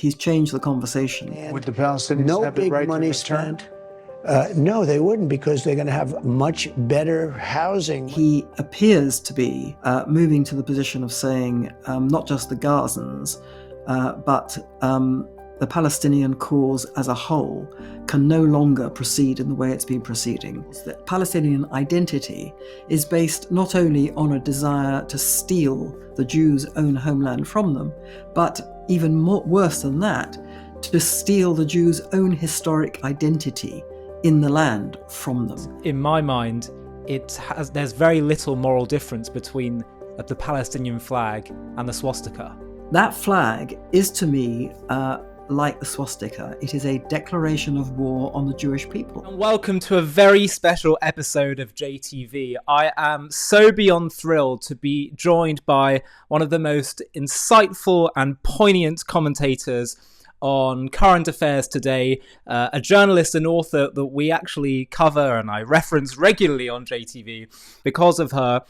He's changed the conversation. Would the Palestinians have the right to return? Spent. No, they wouldn't, because they're going to have much better housing. He appears to be moving to the position of saying not just the Gazans, but the Palestinian cause as a whole can no longer proceed in the way it's been proceeding. That Palestinian identity is based not only on a desire to steal the Jews' own homeland from them, but even worse than that, to steal the Jews' own historic identity in the land from them. In my mind, there's very little moral difference between the Palestinian flag and the swastika. That flag is, to me, like the swastika. It is a declaration of war on the Jewish people. And welcome to a very special episode of JTV. I am so beyond thrilled to be joined by one of the most insightful and poignant commentators on current affairs today, a journalist and author that we actually cover and I reference regularly on JTV because of her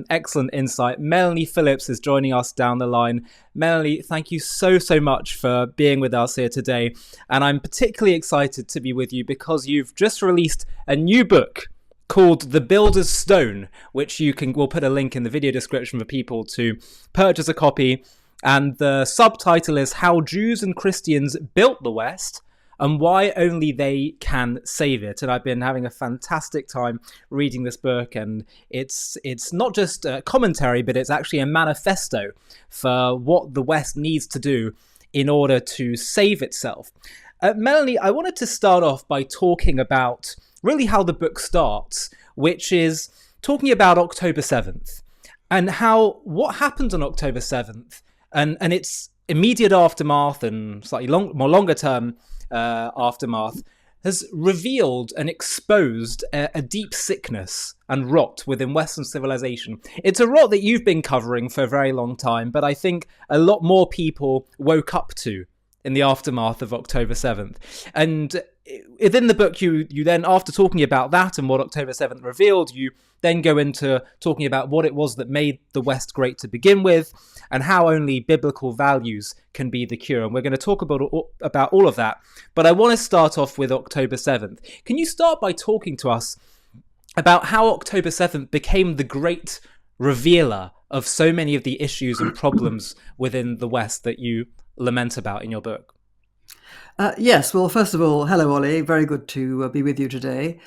excellent insight. Melanie Phillips is joining us down the line. Melanie, thank you so much for being with us here today. And I'm particularly excited to be with you because you've just released a new book called The Builder's Stone, which we'll put a link in the video description for people to purchase a copy. And the subtitle is How Jews and Christians Built the West and Why Only They Can Save It. And I've been having a fantastic time reading this book, and it's not just a commentary, but it's actually a manifesto for what the West needs to do in order to save itself. Melanie, I wanted to start off by talking about really how the book starts, which is talking about October 7th and what happened on October 7th and its immediate aftermath and slightly longer term aftermath has revealed and exposed a deep sickness and rot within Western civilization. It's a rot that you've been covering for a very long time, but I think a lot more people woke up to in the aftermath of October 7th. And within the book, you then, after talking about that and what October 7th revealed, you then go into talking about what it was that made the West great to begin with and how only biblical values can be the cure. And we're going to talk about all of that. But I want to start off with October 7th. Can you start by talking to us about how October 7th became the great revealer of so many of the issues and problems within the West that you lament about in your book? Yes, well, first of all, hello, Ollie. Very good to be with you today.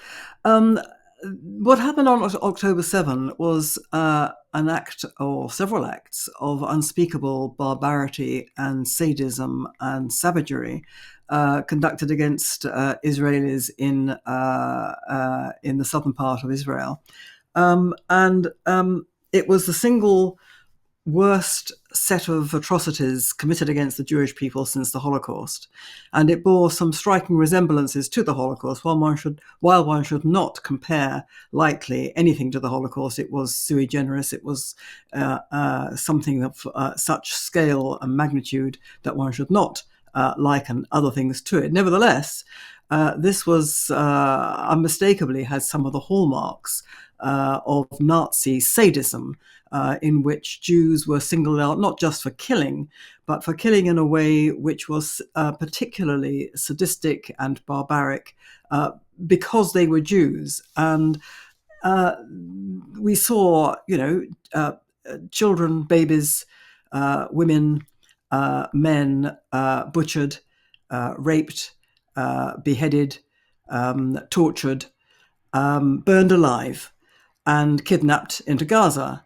What happened on October 7 was an act or several acts of unspeakable barbarity and sadism and savagery conducted against Israelis in the southern part of Israel. And it was the single worst set of atrocities committed against the Jewish people since the Holocaust, and it bore some striking resemblances to the Holocaust. While one should not compare lightly anything to the Holocaust, it was sui generis. It was something of such scale and magnitude that one should not liken other things to it. Nevertheless, this was unmistakably had some of the hallmarks of Nazi sadism, in which Jews were singled out not just for killing, but for killing in a way which was particularly sadistic and barbaric because they were Jews. And we saw, children, babies, women, men butchered, raped, beheaded, tortured, burned alive, and kidnapped into Gaza.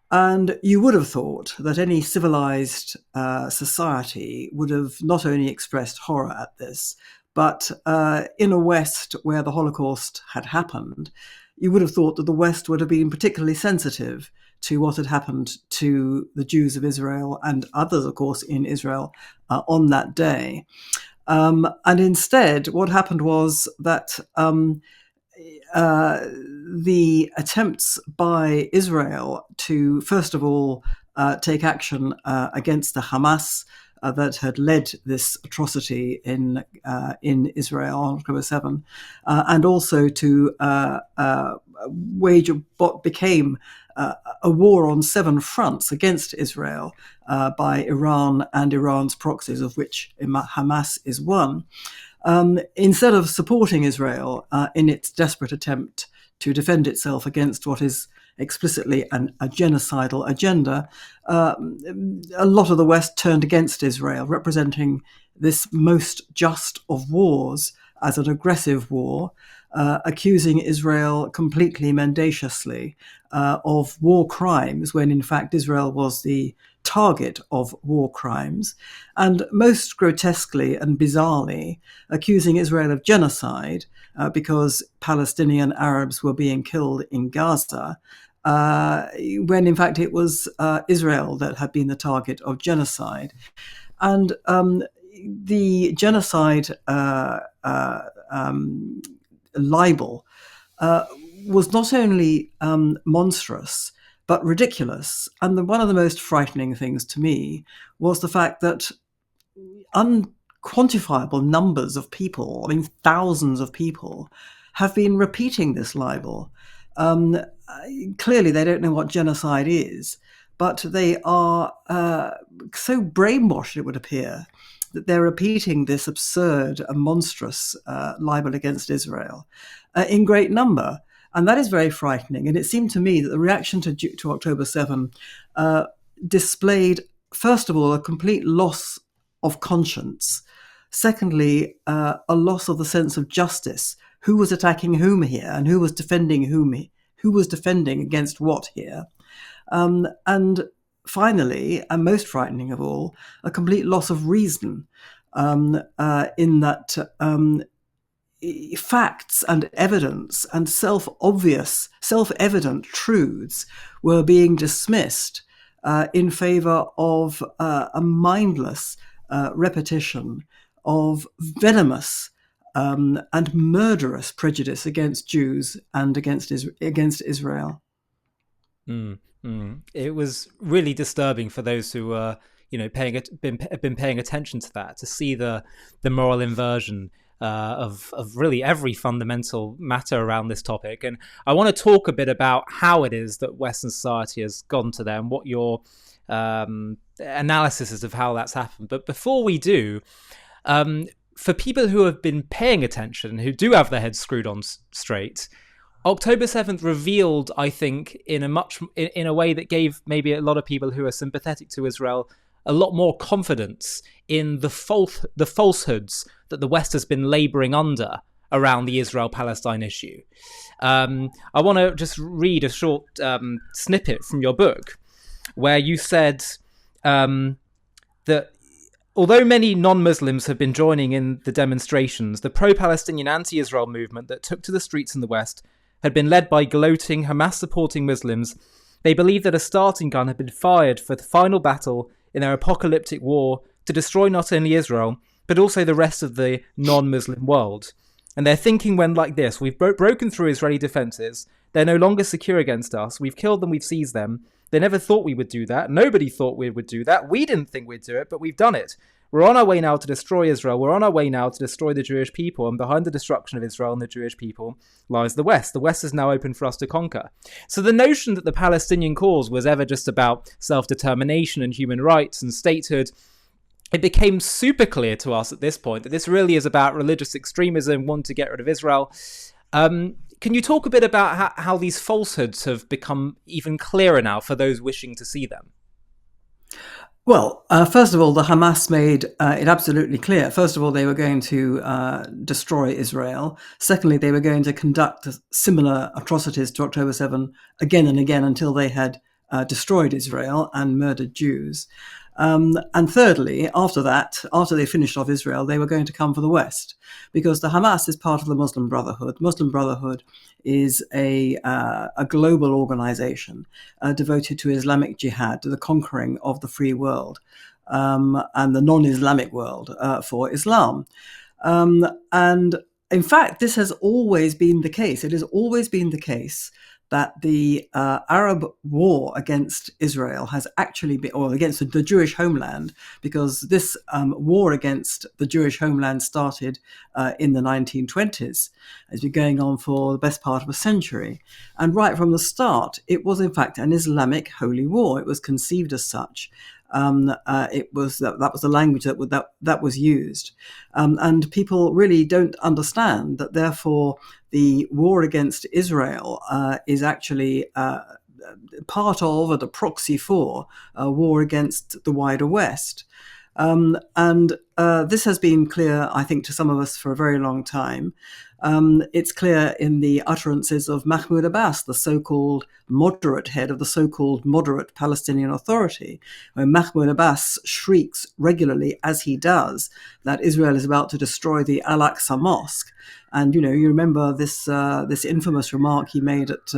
And you would have thought that any civilized society would have not only expressed horror at this, but in a West where the Holocaust had happened, you would have thought that the West would have been particularly sensitive to what had happened to the Jews of Israel and others, of course, in Israel on that day. And instead, what happened was that the attempts by Israel to, first of all, take action against the Hamas that had led this atrocity in Israel on October 7, and also to wage what became a war on 7 fronts against Israel by Iran and Iran's proxies, of which Hamas is one. Instead of supporting Israel in its desperate attempt to defend itself against what is explicitly a genocidal agenda, a lot of the West turned against Israel, representing this most just of wars as an aggressive war, accusing Israel completely mendaciously of war crimes, when in fact Israel was the target of war crimes, and most grotesquely and bizarrely accusing Israel of genocide because Palestinian Arabs were being killed in Gaza, when in fact it was Israel that had been the target of genocide. And the genocide libel was not only monstrous, but ridiculous. And one of the most frightening things to me was the fact that unquantifiable numbers of people, I mean thousands of people, have been repeating this libel. Clearly they don't know what genocide is, but they are so brainwashed, it would appear, that they're repeating this absurd and monstrous libel against Israel in great number. And that is very frightening. And it seemed to me that the reaction to October 7 displayed, first of all, a complete loss of conscience. Secondly, a loss of the sense of justice. Who was attacking whom here, and who was defending whom? Who was defending against what here? And finally, and most frightening of all, a complete loss of reason, in that facts and evidence and self-evident truths were being dismissed in favor of a mindless repetition of venomous and murderous prejudice against Jews and against Israel. It was really disturbing for those who were, been paying attention to that, to see the moral inversion of really every fundamental matter around this topic. And I want to talk a bit about how it is that Western society has gone to there and what your analysis is of how that's happened. But before we do, for people who have been paying attention, who do have their heads screwed on straight, October 7th revealed, I think, in a way that gave maybe a lot of people who are sympathetic to Israel a lot more confidence in the falsehoods that the West has been labouring under around the Israel-Palestine issue. I want to just read a short snippet from your book, where you said that although many non-Muslims have been joining in the demonstrations, the pro-Palestinian anti-Israel movement that took to the streets in the West had been led by gloating, Hamas-supporting Muslims. They believed that a starting gun had been fired for the final battle in their apocalyptic war to destroy not only Israel, but also the rest of the non-Muslim world. And their thinking went like this: we've broken through Israeli defences. They're no longer secure against us. We've killed them. We've seized them. They never thought we would do that. Nobody thought we would do that. We didn't think we'd do it, but we've done it. We're on our way now to destroy Israel. We're on our way now to destroy the Jewish people. And behind the destruction of Israel and the Jewish people lies the West. The West is now open for us to conquer. So the notion that the Palestinian cause was ever just about self-determination and human rights and statehood, it became super clear to us at this point that this really is about religious extremism, wanting to get rid of Israel. Can you talk a bit about how these falsehoods have become even clearer now for those wishing to see them? Well, first of all, the Hamas made it absolutely clear. First of all, they were going to destroy Israel. Secondly, they were going to conduct similar atrocities to October 7 again and again until they had destroyed Israel and murdered Jews. And thirdly, after that, after they finished off Israel, they were going to come for the West, because the Hamas is part of the Muslim Brotherhood. Muslim Brotherhood is a global organization devoted to Islamic jihad, to the conquering of the free world and the non-Islamic world for Islam. And in fact, this has always been the case. It has always been the case that the Arab war against Israel has actually been, or against the Jewish homeland, because this war against the Jewish homeland started in the 1920s, has been going on for the best part of a century. And right from the start, it was in fact an Islamic holy war. It was conceived as such. It was that was the language that was used, and people really don't understand that. Therefore, the war against Israel is actually part of, or the proxy for, a war against the wider West. And this has been clear, I think, to some of us for a very long time. It's clear in the utterances of Mahmoud Abbas, the so-called moderate head of the so-called moderate Palestinian Authority, where Mahmoud Abbas shrieks regularly, as he does, that Israel is about to destroy the Al-Aqsa Mosque. And, you remember this infamous remark he made at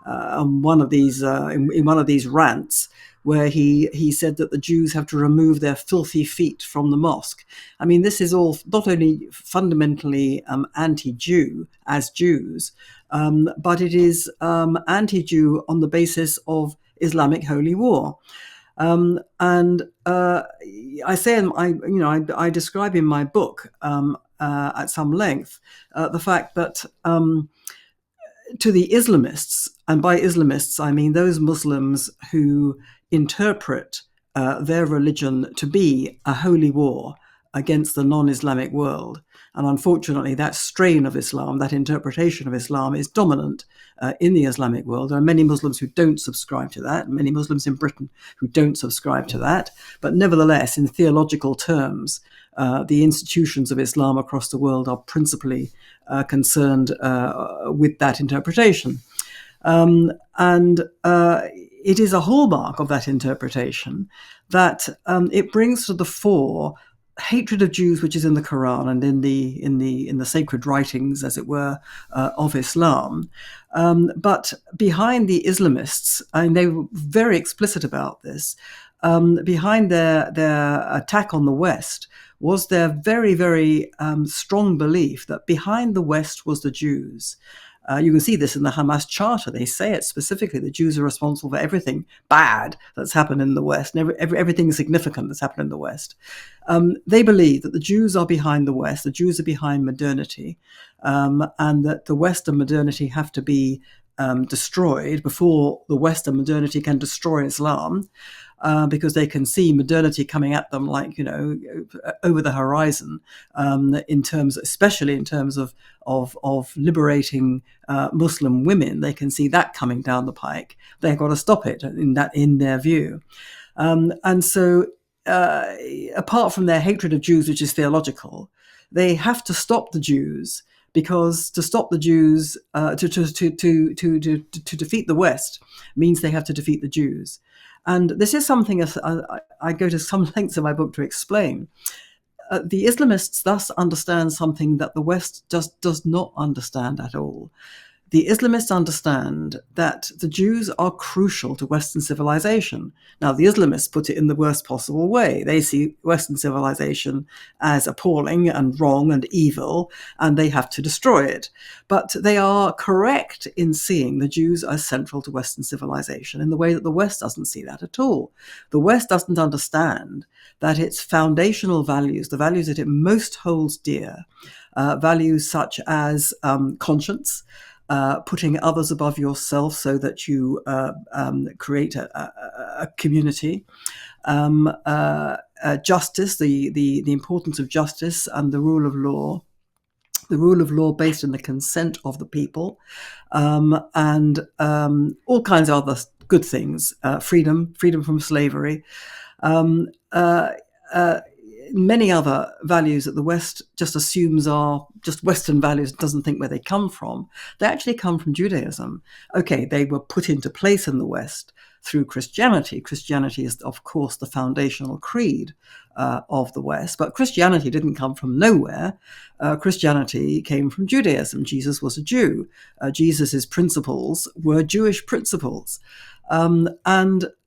one of these in one of these rants, where he said that the Jews have to remove their filthy feet from the mosque. I mean, this is all not only fundamentally anti-Jew as Jews, but it is anti-Jew on the basis of Islamic holy war. And I say, I describe in my book at some length the fact that to the Islamists, and by Islamists I mean those Muslims who interpret their religion to be a holy war against the non-Islamic world. And unfortunately, that strain of Islam, that interpretation of Islam, is dominant in the Islamic world. There are many Muslims who don't subscribe to that, many Muslims in Britain who don't subscribe to that. But nevertheless, in theological terms, the institutions of Islam across the world are principally concerned with that interpretation. And it is a hallmark of that interpretation that it brings to the fore hatred of Jews, which is in the Quran and in the sacred writings, as it were, of Islam. But behind the Islamists, and they were very explicit about this, behind their attack on the West was their very, very strong belief that behind the West was the Jews. You can see this in the Hamas Charter. They say it specifically. The Jews are responsible for everything bad that's happened in the West, and everything significant that's happened in the West. They believe that the Jews are behind the West, the Jews are behind modernity, and that the West and modernity have to be destroyed before the West and modernity can destroy Islam. Because they can see modernity coming at them like, over the horizon, especially in terms of liberating Muslim women. They can see that coming down the pike. They've got to stop it in their view. And so apart from their hatred of Jews, which is theological, they have to stop the Jews, because to stop the Jews, to defeat the West means they have to defeat the Jews. And this is something I go to some lengths in my book to explain. The Islamists thus understand something that the West just does not understand at all. The Islamists understand that the Jews are crucial to Western civilization. Now, the Islamists put it in the worst possible way. They see Western civilization as appalling and wrong and evil, and they have to destroy it. But they are correct in seeing the Jews as central to Western civilization in the way that the West doesn't see that at all. The West doesn't understand that its foundational values, the values that it most holds dear, values such as conscience, putting others above yourself so that you create a community, justice, the importance of justice and the rule of law based on the consent of the people, and all kinds of other good things, freedom from slavery, many other values that the West just assumes are just Western values, doesn't think where they come from. They actually come from Judaism. Okay, they were put into place in the West through Christianity. Christianity is, of course, the foundational creed of the West, but Christianity didn't come from nowhere. Christianity came from Judaism. Jesus was a Jew. Jesus's principles were Jewish principles. And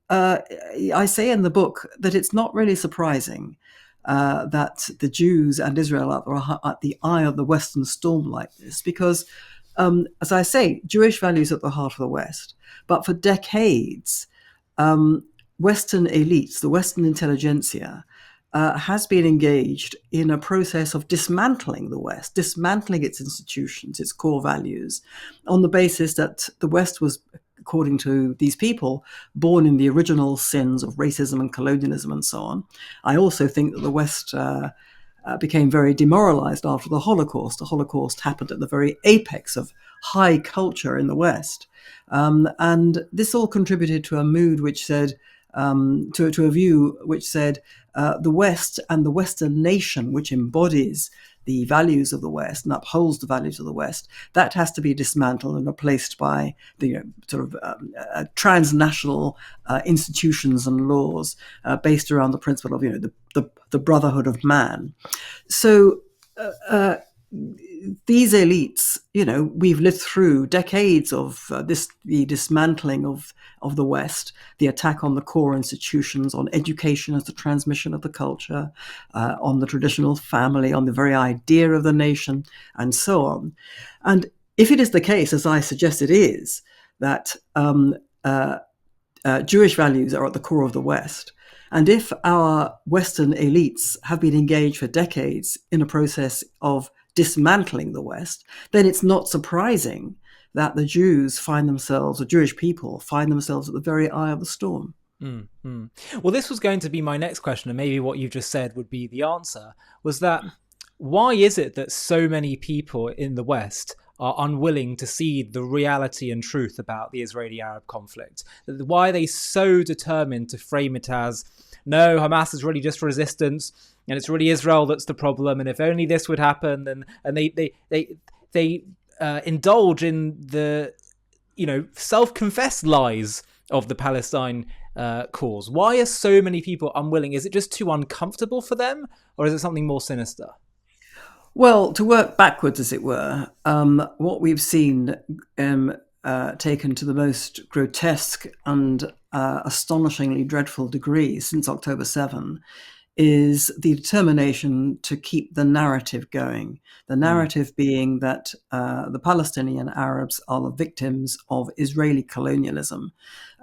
I say in the book that it's not really surprising that the Jews and Israel are at the eye of the Western storm like this, because as I say, Jewish values at the heart of the West. But for decades, Western elites, the Western intelligentsia, has been engaged in a process of dismantling the West, dismantling its institutions, its core values, on the basis that the West was, according to these people, born in the original sins of racism and colonialism and so on. I also think that the West became very demoralized after the Holocaust. The Holocaust happened at the very apex of high culture in the West. And this all contributed to a mood which said, to a view which said the West and the Western nation, which embodies the values of the West and upholds the values of the West, that has to be dismantled and replaced by the transnational institutions and laws based around the principle of the brotherhood of man. So these elites, we've lived through decades of the dismantling of the West, the attack on the core institutions, on education as the transmission of the culture, on the traditional family, on the very idea of the nation, and so on. And if it is the case, as I suggest it is, that Jewish values are at the core of the West, and if our Western elites have been engaged for decades in a process of dismantling the West, then it's not surprising that the Jews find themselves, or Jewish people find themselves at the very eye of the storm. Mm-hmm. Well, this was going to be my next question, and maybe what you've just said would be the answer, was that why is it that so many people in the West are unwilling to see the reality and truth about the Israeli-Arab conflict? Why are they so determined to frame it as, no, Hamas is really just resistance, and it's really Israel that's the problem, and if only this would happen, and they indulge in the self-confessed lies of the Palestine cause? Why are so many people unwilling? Is it just too uncomfortable for them, or is it something more sinister? Well, to work backwards, as it were, what we've seen taken to the most grotesque and astonishingly dreadful degree since October 7 is the determination to keep the narrative going. The narrative being that the Palestinian Arabs are the victims of Israeli colonialism,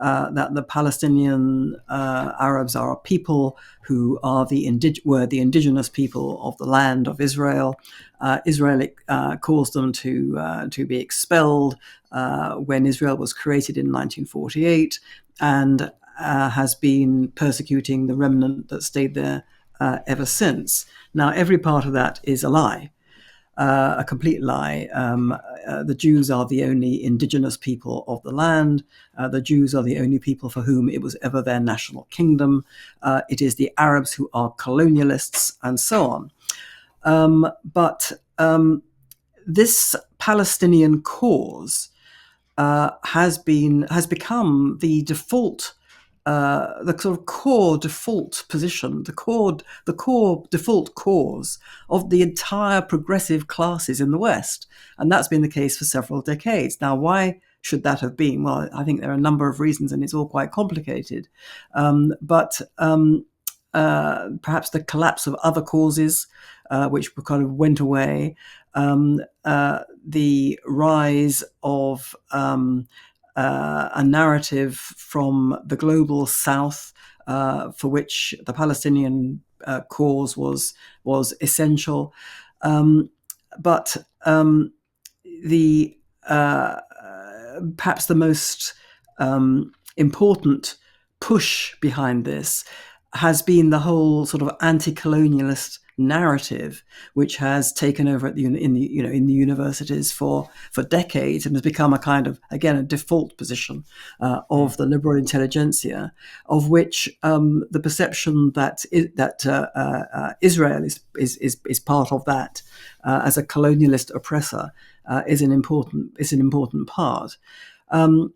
that the Palestinian Arabs are a people who are were the indigenous people of the land of Israel. Israel caused them to be expelled when Israel was created in 1948, and has been persecuting the remnant that stayed there ever since. Now, every part of that is a lie, a complete lie. The Jews are the only indigenous people of the land. The Jews are the only people for whom it was ever their national kingdom. It is the Arabs who are colonialists, and so on. But this Palestinian cause has become the default, the sort of core default position, the core default cause of the entire progressive classes in the West, and that's been the case for several decades. Now, why should that have been? Well, I think there are a number of reasons, and it's all quite complicated. But perhaps the collapse of other causes, which kind of went away. The rise of a narrative from the global South, for which the Palestinian cause was essential, but the perhaps the most important push behind this has been the whole sort of anti-colonialist narrative, which has taken over in the universities for decades, and has become a kind of, again, a default position of the liberal intelligentsia, of which the perception that Israel is part of that as a colonialist oppressor is an important part, and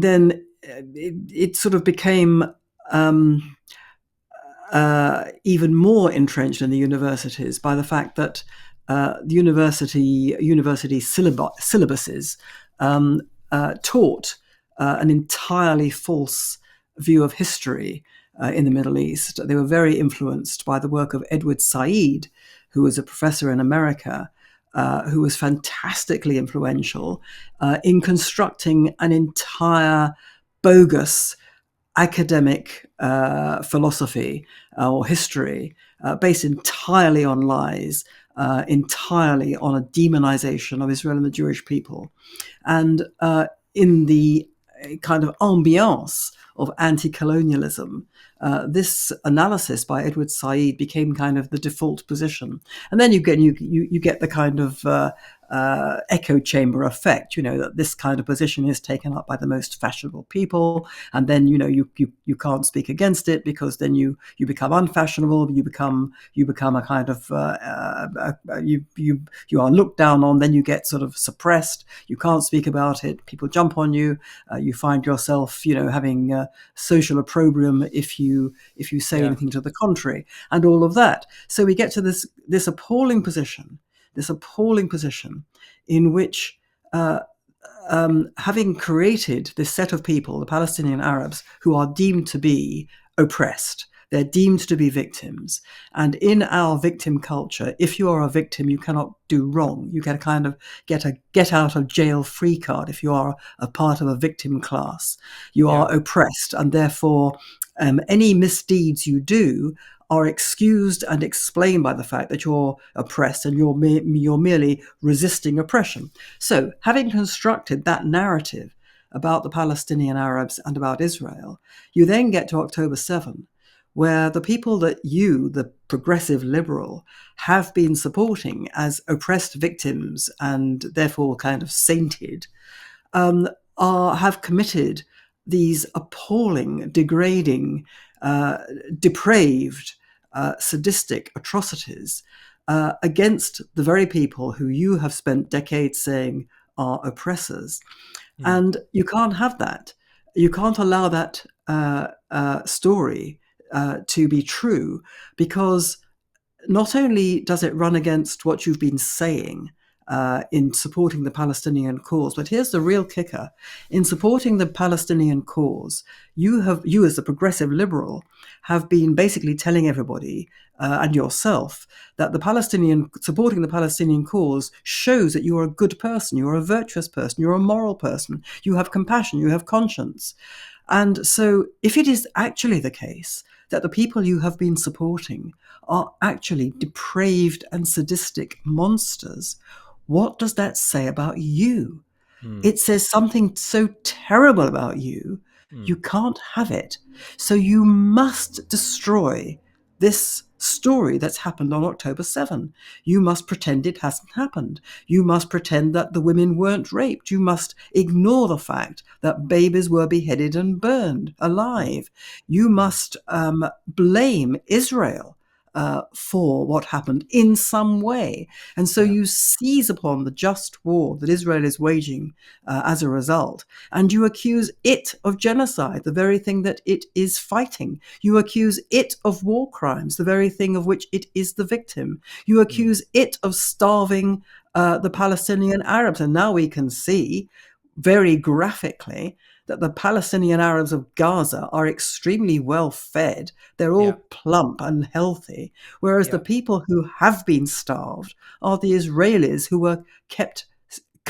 then it sort of became even more entrenched in the universities by the fact that the university syllabuses taught an entirely false view of history in the Middle East. They were very influenced by the work of Edward Said, who was a professor in America, who was fantastically influential in constructing an entire bogus academic philosophy or history based entirely on lies, entirely on a demonization of Israel and the Jewish people. And in the kind of ambiance of anti-colonialism, this analysis by Edward Said became kind of the default position. And then you get the kind of echo chamber effect, that this kind of position is taken up by the most fashionable people, and then you can't speak against it, because then you become unfashionable, you become a kind of you are looked down on, then you get sort of suppressed, you can't speak about it, people jump on you, you find yourself having social opprobrium if you say anything to the contrary, and all of that. So we get to this appalling position in which, having created this set of people, the Palestinian Arabs, who are deemed to be oppressed, they're deemed to be victims. And in our victim culture, if you are a victim, you cannot do wrong. You can kind of get a get out of jail free card if you are a part of a victim class. You are oppressed, and therefore any misdeeds you do are excused and explained by the fact that you're oppressed and you're merely resisting oppression. So, having constructed that narrative about the Palestinian Arabs and about Israel, you then get to October 7, where the people that you, the progressive liberal, have been supporting as oppressed victims and therefore kind of sainted, have committed these appalling, degrading, depraved, sadistic atrocities against the very people who you have spent decades saying are oppressors. And you can't have that. You can't allow that story to be true, because not only does it run against what you've been saying in supporting the Palestinian cause, but here's the real kicker. In supporting the Palestinian cause, you as a progressive liberal have been basically telling everybody and yourself that supporting the Palestinian cause shows that you are a good person, you are a virtuous person, you're a moral person, you have compassion, you have conscience. And so if it is actually the case that the people you have been supporting are actually depraved and sadistic monsters, what does that say about you? It says something so terrible about you, you can't have it. So you must destroy this story that's happened on October 7. You must pretend it hasn't happened. You must pretend that the women weren't raped. You must ignore the fact that babies were beheaded and burned alive. You must blame Israel for what happened in some way. And so you seize upon the just war that Israel is waging as a result, and you accuse it of genocide, the very thing that it is fighting. You accuse it of war crimes, the very thing of which it is the victim. You accuse it of starving the Palestinian Arabs. And now we can see very graphically that the Palestinian Arabs of Gaza are extremely well fed. They're all plump and healthy, whereas the people who have been starved are the Israelis who were kept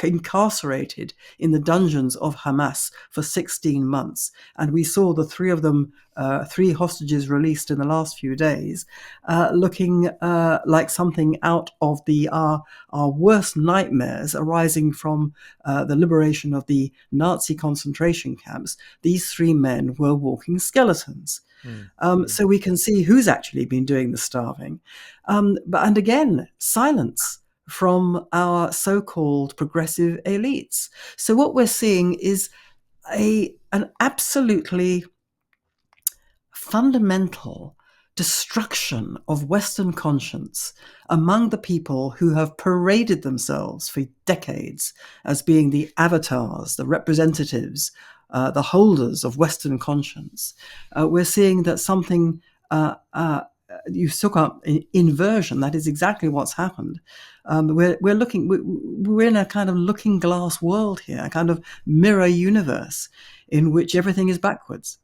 incarcerated in the dungeons of Hamas for 16 months. And we saw the three of them, three hostages released in the last few days, looking like something out of our worst nightmares arising from the liberation of the Nazi concentration camps. These three men were walking skeletons. So we can see who's actually been doing the starving. And again, silence from our so-called progressive elites. So what we're seeing is an absolutely fundamental destruction of Western conscience among the people who have paraded themselves for decades as being the avatars, the representatives, the holders of Western conscience. We're seeing that something you took up inversion. That is exactly what's happened. We're in a kind of looking glass world here, a kind of mirror universe in which everything is backwards.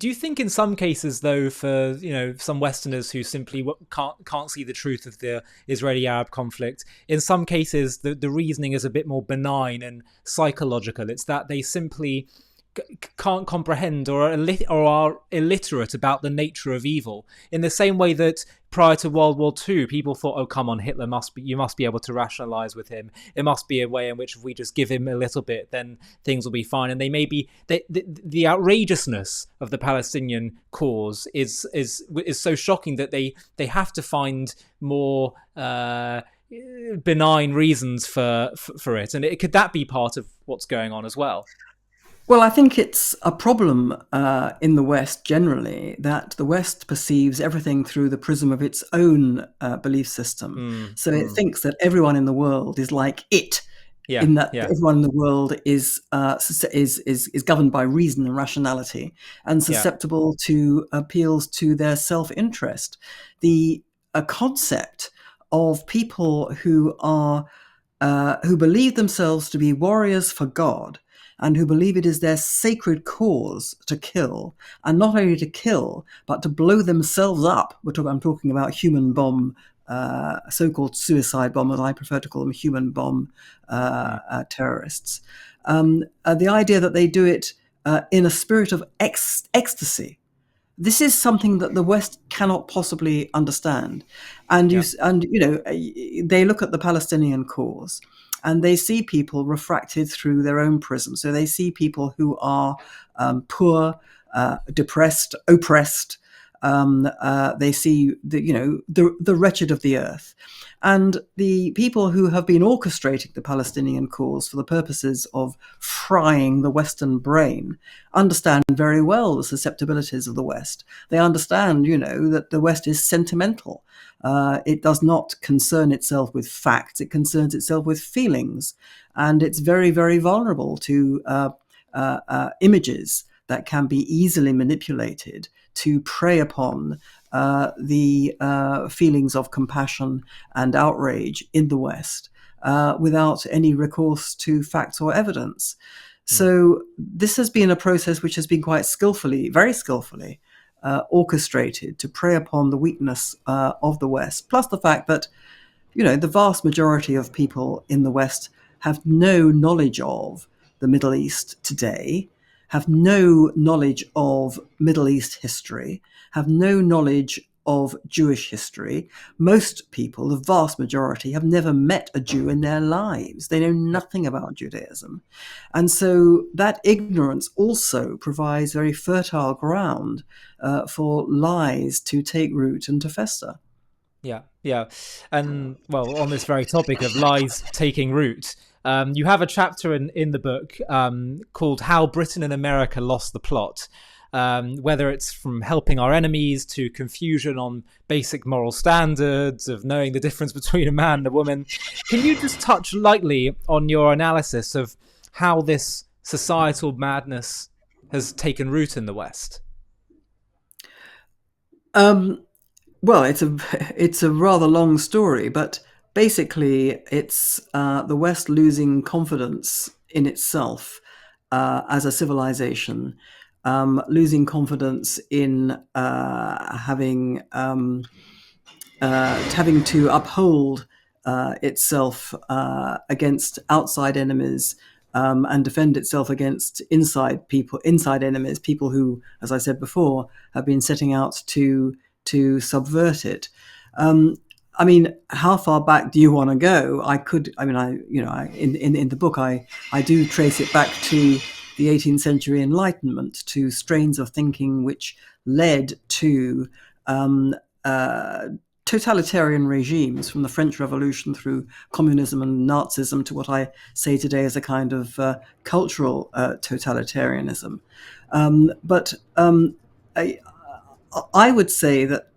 Do you think in some cases, though, for some Westerners who simply can't see the truth of the Israeli-Arab conflict, in some cases the reasoning is a bit more benign and psychological? It's that they simply can't comprehend or are illiterate about the nature of evil, in the same way that prior to World War II, people thought, oh, come on, Hitler you must be able to rationalize with him. It must be a way in which if we just give him a little bit, then things will be fine. And the outrageousness of the Palestinian cause is so shocking that they have to find more benign reasons for it. And could that be part of what's going on as well? Well, I think it's a problem in the West generally that the West perceives everything through the prism of its own belief system. So it thinks that everyone in the world is like it, in that everyone in the world is governed by reason and rationality and susceptible to appeals to their self-interest. The concept of people who believe themselves to be warriors for God, and who believe it is their sacred cause to kill, and not only to kill, but to blow themselves up. I'm talking about human bomb, so-called suicide bombers. I prefer to call them human bomb terrorists. The idea that they do it in a spirit of ecstasy. This is something that the West cannot possibly understand. And they look at the Palestinian cause, and they see people refracted through their own prism. So they see people who are poor, depressed, oppressed. They see the wretched of the earth. And the people who have been orchestrating the Palestinian cause for the purposes of frying the Western brain understand very well the susceptibilities of the West. They understand, that the West is sentimental. It does not concern itself with facts. It concerns itself with feelings. And it's very, very vulnerable to images that can be easily manipulated to prey upon the feelings of compassion and outrage in the West without any recourse to facts or evidence. So this has been a process which has been quite skillfully, very skillfully, orchestrated to prey upon the weakness of the West, plus the fact that, the vast majority of people in the West have no knowledge of the Middle East today, have no knowledge of Middle East history, have no knowledge of Jewish history. Most people, the vast majority, have never met a Jew in their lives. They know nothing about Judaism. And so that ignorance also provides very fertile ground for lies to take root and to fester. Yeah. And, well, on this very topic of lies taking root, you have a chapter in the book called How Britain and America Lost the Plot, whether it's from helping our enemies to confusion on basic moral standards of knowing the difference between a man and a woman. Can you just touch lightly on your analysis of how this societal madness has taken root in the West? Well, it's a rather long story, but basically it's the West losing confidence in itself as a civilization, losing confidence in having to uphold itself against outside enemies. And defend itself against inside enemies, people who, as I said before, have been setting out to subvert it. How far back do you want to go? In the book, I do trace it back to the 18th century Enlightenment, to strains of thinking which led to totalitarian regimes, from the French Revolution through communism and Nazism to what I say today is a kind of cultural totalitarianism. I would say that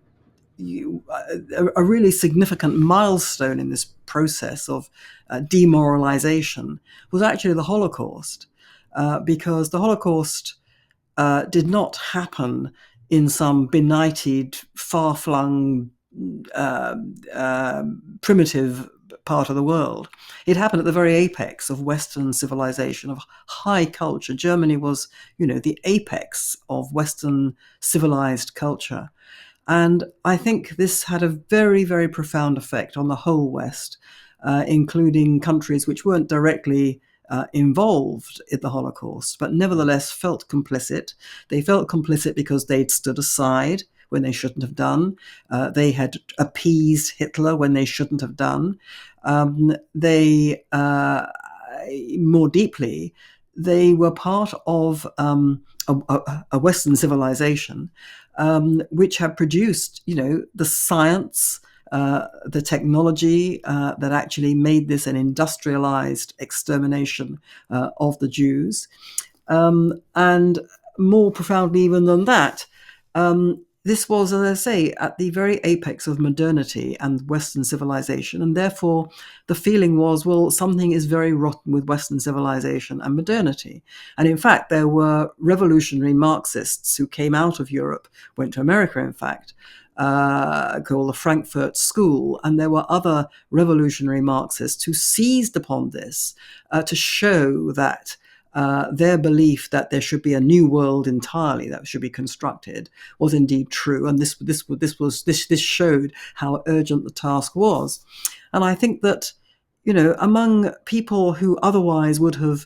a really significant milestone in this process of demoralization was actually the Holocaust, because the Holocaust did not happen in some benighted, far-flung, primitive part of the world. It happened at the very apex of Western civilization, of high culture. Germany was, the apex of Western civilized culture. And I think this had a very, very profound effect on the whole West, including countries which weren't directly involved in the Holocaust, but nevertheless felt complicit. They felt complicit because they'd stood aside when they shouldn't have done. They had appeased Hitler when they shouldn't have done. They, more deeply, they were part of a Western civilization which had produced, the science, the technology that actually made this an industrialized extermination of the Jews. And more profoundly even than that, this was, as I say, at the very apex of modernity and Western civilization. And therefore, the feeling was, well, something is very rotten with Western civilization and modernity. And in fact, there were revolutionary Marxists who came out of Europe, went to America, in fact, called the Frankfurt School. And there were other revolutionary Marxists who seized upon this to show that their belief that there should be a new world entirely that should be constructed was indeed true, and this showed how urgent the task was. And I think that, among people who otherwise would have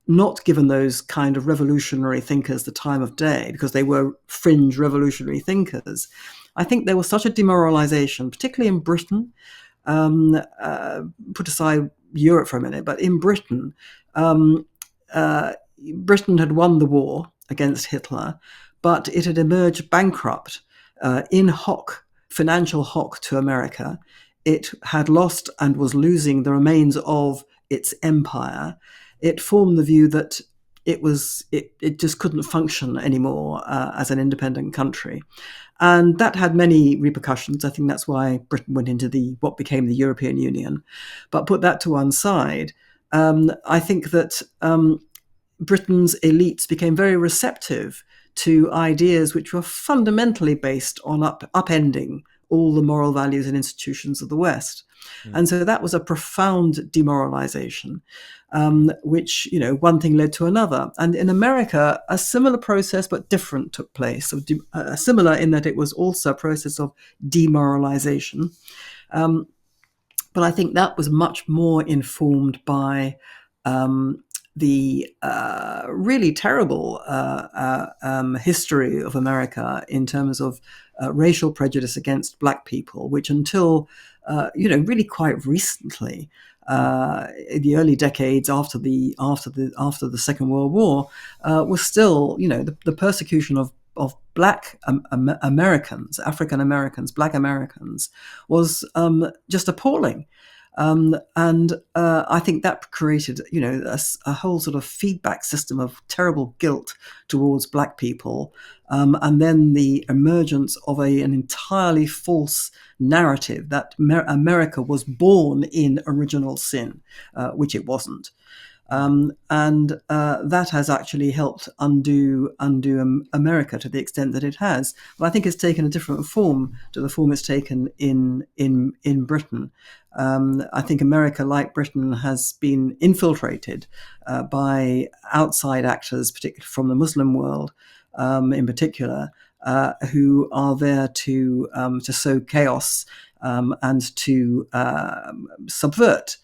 not given those kind of revolutionary thinkers the time of day because they were fringe revolutionary thinkers, I think there was such a demoralization, particularly in Britain. Put aside Europe for a minute, but in Britain. Britain had won the war against Hitler, but it had emerged bankrupt in hock, financial hock to America. It had lost and was losing the remains of its empire. It formed the view that it just couldn't function anymore as an independent country. And that had many repercussions. I think that's why Britain went into what became the European Union. But put that to one side, I think that Britain's elites became very receptive to ideas which were fundamentally based on upending all the moral values and institutions of the West. And so that was a profound demoralization, which, one thing led to another. And in America, a similar process, but different, took place. Similar in that it was also a process of demoralization. But I think that was much more informed by the really terrible history of America in terms of racial prejudice against Black people, which until really quite recently, in the early decades after the Second World War, was still the persecution of Black Americans, African Americans, Black Americans, was just appalling. And I think that created, a whole sort of feedback system of terrible guilt towards Black people, and then the emergence of an entirely false narrative that America was born in original sin, which it wasn't. And that has actually helped undo America to the extent that it has. But I think it's taken a different form to the form it's taken in Britain. I think America, like Britain, has been infiltrated by outside actors, particularly from the Muslim world, in particular, who are there to sow chaos and to subvert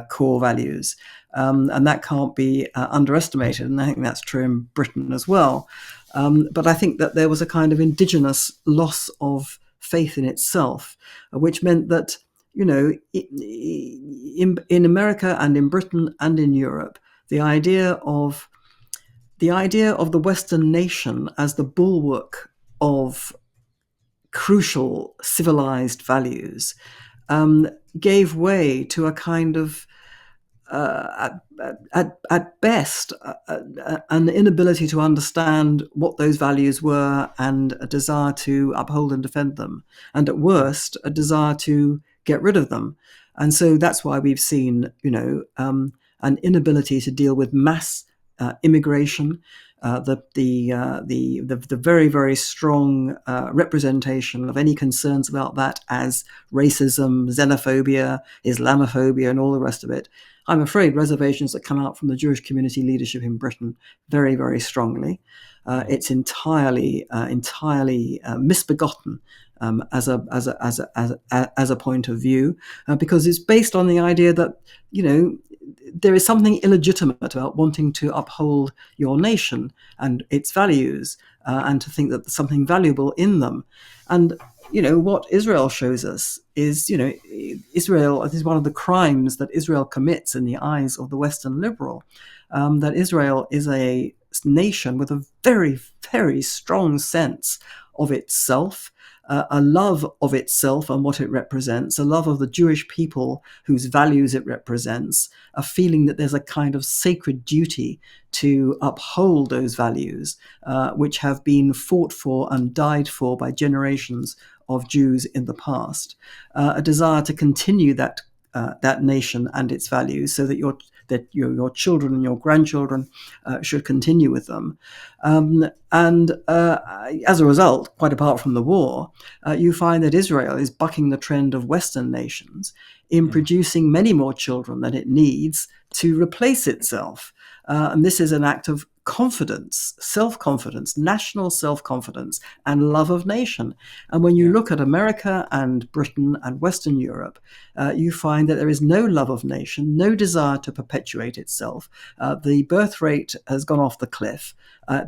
core values. And that can't be underestimated. And I think that's true in Britain as well. But I think that there was a kind of indigenous loss of faith in itself, which meant that, in America and in Britain and in Europe, the idea of the Western nation as the bulwark of crucial civilized values gave way to a kind of, at best, an inability to understand what those values were and a desire to uphold and defend them, and at worst, a desire to get rid of them. And so that's why we've seen, an inability to deal with mass immigration, the very, very strong representation of any concerns about that as racism, xenophobia, Islamophobia, and all the rest of it. I'm afraid reservations that come out from the Jewish community leadership in Britain very, very strongly. It's entirely misbegotten as a point of view, because it's based on the idea that, there is something illegitimate about wanting to uphold your nation and its values, and to think that there's something valuable in them. And what Israel shows us is, Israel, this is one of the crimes that Israel commits in the eyes of the Western liberal, that Israel is a nation with a very, very strong sense of itself, a love of itself and what it represents, a love of the Jewish people whose values it represents, a feeling that there's a kind of sacred duty to uphold those values, which have been fought for and died for by generations of Jews in the past, a desire to continue that nation and its values, so that your children and your grandchildren should continue with them. And as a result, quite apart from the war, you find that Israel is bucking the trend of Western nations in producing many more children than it needs to replace itself. And this is an act of confidence, self-confidence, national self-confidence, and love of nation. And when you look at America and Britain and Western Europe, you find that there is no love of nation, no desire to perpetuate itself. The birth rate has gone off the cliff.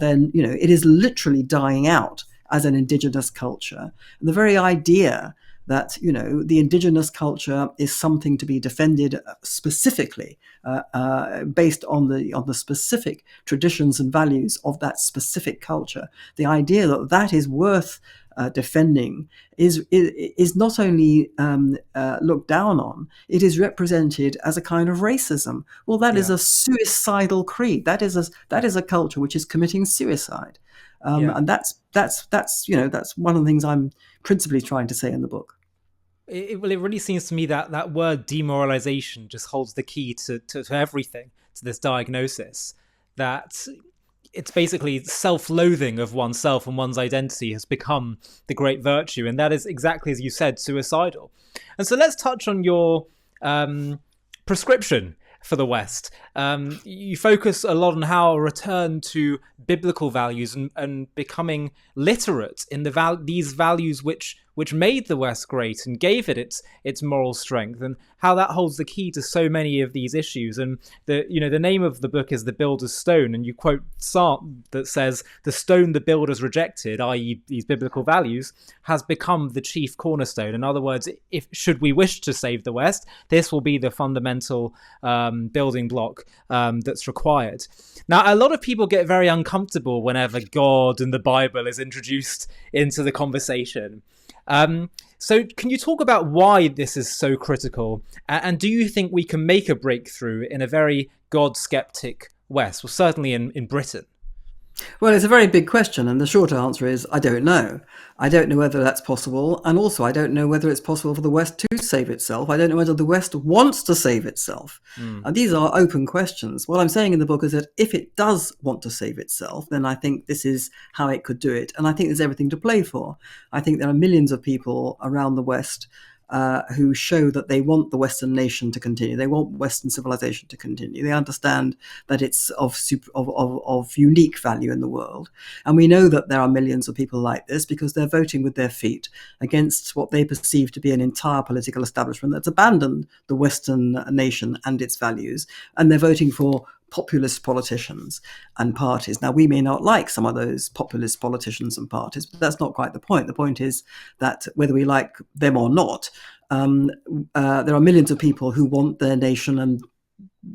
Then, it is literally dying out as an indigenous culture. And the very idea that the indigenous culture is something to be defended specifically, based on the specific traditions and values of that specific culture. The idea that that is worth defending is not only looked down on, it is represented as a kind of racism. Well, that is a suicidal creed. That is a culture which is committing suicide. And that's one of the things I'm principally trying to say in the book. It really seems to me that word demoralization just holds the key to everything, to this diagnosis, that it's basically self-loathing of oneself and one's identity has become the great virtue. And that is exactly, as you said, suicidal. And so let's touch on your prescription for the West. You focus a lot on how a return to biblical values and becoming literate in these values which made the West great and gave it its moral strength, and how that holds the key to so many of these issues. And the name of the book is The Builder's Stone, and you quote Psalm that says, "The stone the builders rejected," i.e. these biblical values, "has become the chief cornerstone." In other words, if should we wish to save the West, this will be the fundamental building block that's required. Now, a lot of people get very uncomfortable whenever God and the Bible is introduced into the conversation. So can you talk about why this is so critical? And do you think we can make a breakthrough in a very God-skeptic West? Well, certainly in Britain. Well, it's a very big question, and the short answer is I don't know. I don't know whether that's possible, and also I don't know whether it's possible for the West to save itself. I don't know whether the West wants to save itself. And these are open questions. What I'm saying in the book is that if it does want to save itself, then I think this is how it could do it, and I think there's everything to play for. I think there are millions of people around the West who show that they want the Western nation to continue. They want Western civilization to continue. They understand that it's of unique value in the world. And we know that there are millions of people like this because they're voting with their feet against what they perceive to be an entire political establishment that's abandoned the Western nation and its values. And they're voting for populist politicians and parties. Now, we may not like some of those populist politicians and parties, but that's not quite the point. The point is that whether we like them or not, there are millions of people who want their nation and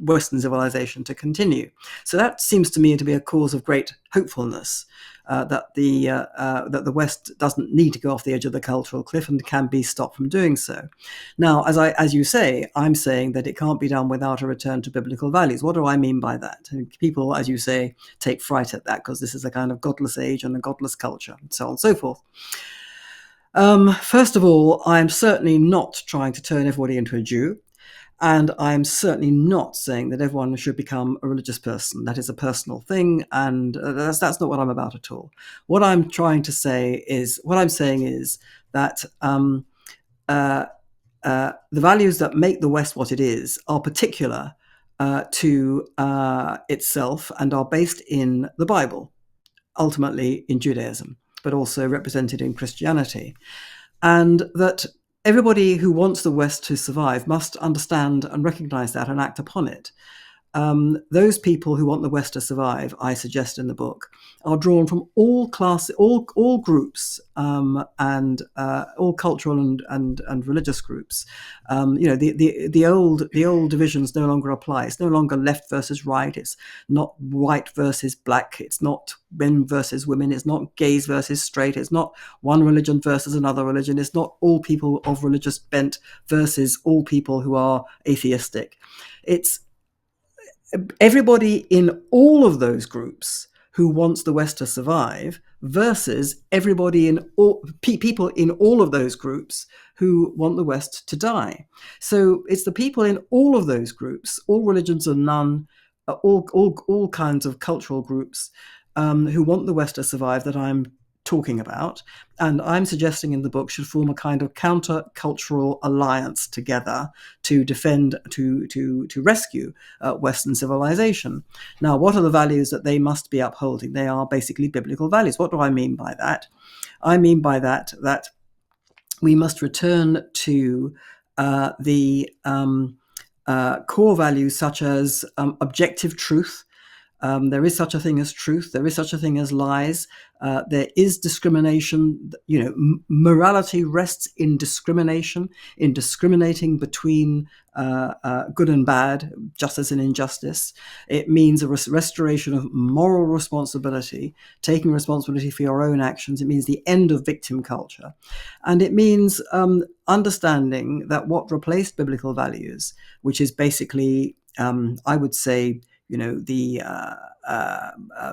Western civilization to continue. So that seems to me to be a cause of great hopefulness, that the West doesn't need to go off the edge of the cultural cliff and can be stopped from doing so. Now, as you say, I'm saying that it can't be done without a return to biblical values. What do I mean by that? And people, as you say, take fright at that because this is a kind of godless age and a godless culture, and so on and so forth. First of all, I'm certainly not trying to turn everybody into a Jew. And I'm certainly not saying that everyone should become a religious person. That is a personal thing, and that's not what I'm about at all. What I'm saying is that the values that make the West what it is are particular to itself and are based in the Bible, ultimately in Judaism, but also represented in Christianity. And that everybody who wants the West to survive must understand and recognize that and act upon it. Those people who want the West to survive, I suggest in the book, are drawn from all classes, all groups, and all cultural and religious groups. The old divisions no longer apply. It's no longer left versus right. It's not white versus black. It's not men versus women. It's not gays versus straight. It's not one religion versus another religion. It's not all people of religious bent versus all people who are atheistic. It's everybody in all of those groups who wants the West to survive versus everybody in all people in all of those groups who want the West to die. So it's the people in all of those groups, all religions and none, all kinds of cultural groups who want the West to survive that I'm talking about, and I'm suggesting in the book should form a kind of counter-cultural alliance together to defend, to rescue Western civilization. Now, what are the values that they must be upholding? They are basically biblical values. What do I mean by that? I mean by that we must return to the core values such as objective truth. There is such a thing as truth. There is such a thing as lies. There is discrimination. Morality rests in discrimination, in discriminating between good and bad, justice and injustice. It means a restoration of moral responsibility, taking responsibility for your own actions. It means the end of victim culture. And it means understanding that what replaced biblical values, which is basically, I would say, the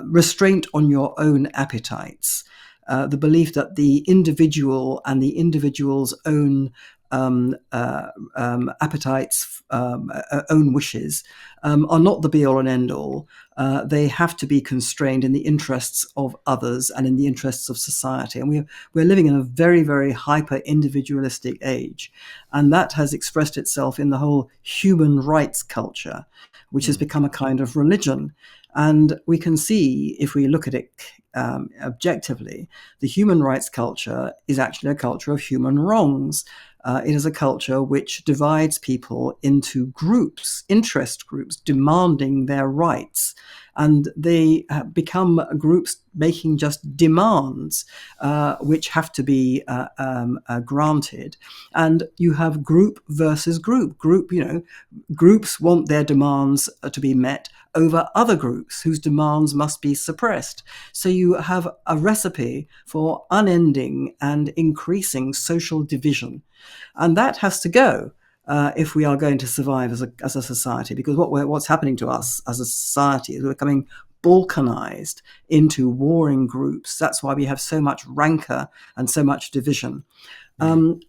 restraint on your own appetites, the belief that the individual and the individual's own appetites, own wishes, are not the be-all and end-all. They have to be constrained in the interests of others and in the interests of society. And we're living in a very, very hyper-individualistic age. And that has expressed itself in the whole human rights culture, which has become a kind of religion. And we can see, if we look at it objectively, the human rights culture is actually a culture of human wrongs. It is a culture which divides people into groups, interest groups, demanding their rights. And they become groups making just demands which have to be granted. And you have group versus group. Groups want their demands to be met over other groups whose demands must be suppressed. So you have a recipe for unending and increasing social division. And that has to go if we are going to survive as a society, because what's happening to us as a society is we're becoming balkanized into warring groups. That's why we have so much rancor and so much division. The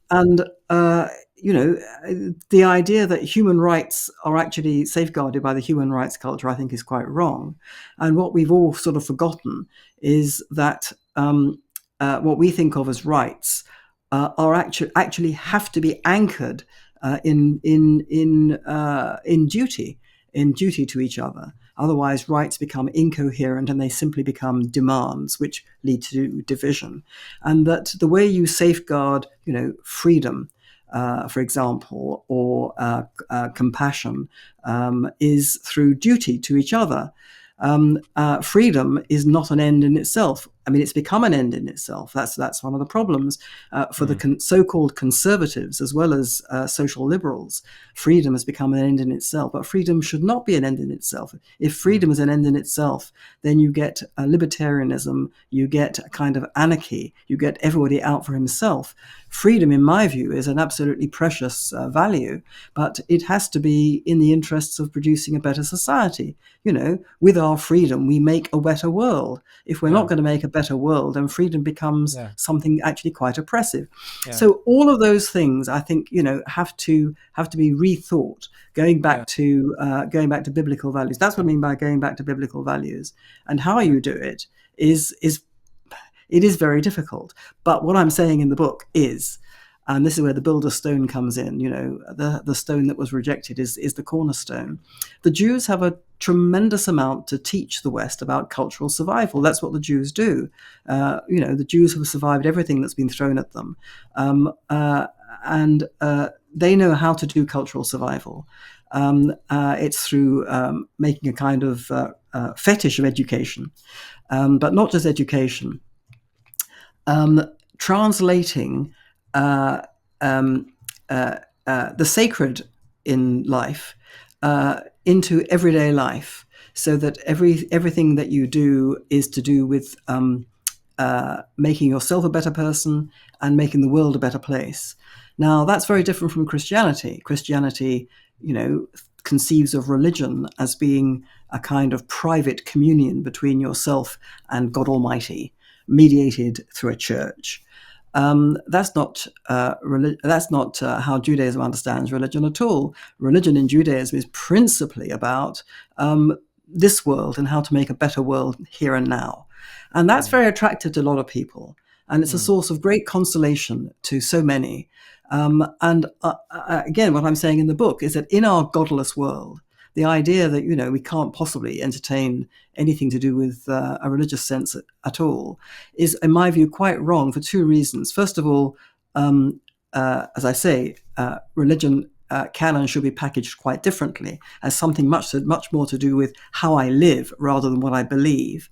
idea that human rights are actually safeguarded by the human rights culture, I think, is quite wrong. And what we've all sort of forgotten is that what we think of as rights are actually have to be anchored in duty to each other. Otherwise, rights become incoherent and they simply become demands, which lead to division. And that the way you safeguard, freedom, for example, or compassion, is through duty to each other. Freedom is not an end in itself. I mean, it's become an end in itself. That's one of the problems for the so-called conservatives as well as social liberals. Freedom has become an end in itself, but freedom should not be an end in itself. If freedom is an end in itself, then you get libertarianism, you get a kind of anarchy, you get everybody out for himself. freedom, in my view, is an absolutely precious value, but it has to be in the interests of producing a better society. With our freedom, we make a better world. If we're not going to make a better world, then freedom becomes something actually quite oppressive. So all of those things, I think, have to be rethought. Going back to biblical values. That's what I mean by going back to biblical values. And how you do it is very difficult. But what I'm saying in the book is, and this is where the builder's stone comes in, the stone that was rejected is the cornerstone. The Jews have a tremendous amount to teach the West about cultural survival. That's what the Jews do. The Jews have survived everything that's been thrown at them. And they know how to do cultural survival. It's through making a kind of fetish of education, but not just education. Translating the sacred in life into everyday life, so that everything that you do is to do with making yourself a better person and making the world a better place. Now, that's very different from Christianity. Christianity, conceives of religion as being a kind of private communion between yourself and God Almighty, mediated through a church. That's not how Judaism understands religion at all. Religion in Judaism is principally about this world and how to make a better world here and now. And that's very attractive to a lot of people. And it's a source of great consolation to so many. Again, what I'm saying in the book is that in our godless world, the idea that, we can't possibly entertain anything to do with a religious sense at all is, in my view, quite wrong for two reasons. First of all, as I say, religion can and should be packaged quite differently as something much more to do with how I live rather than what I believe,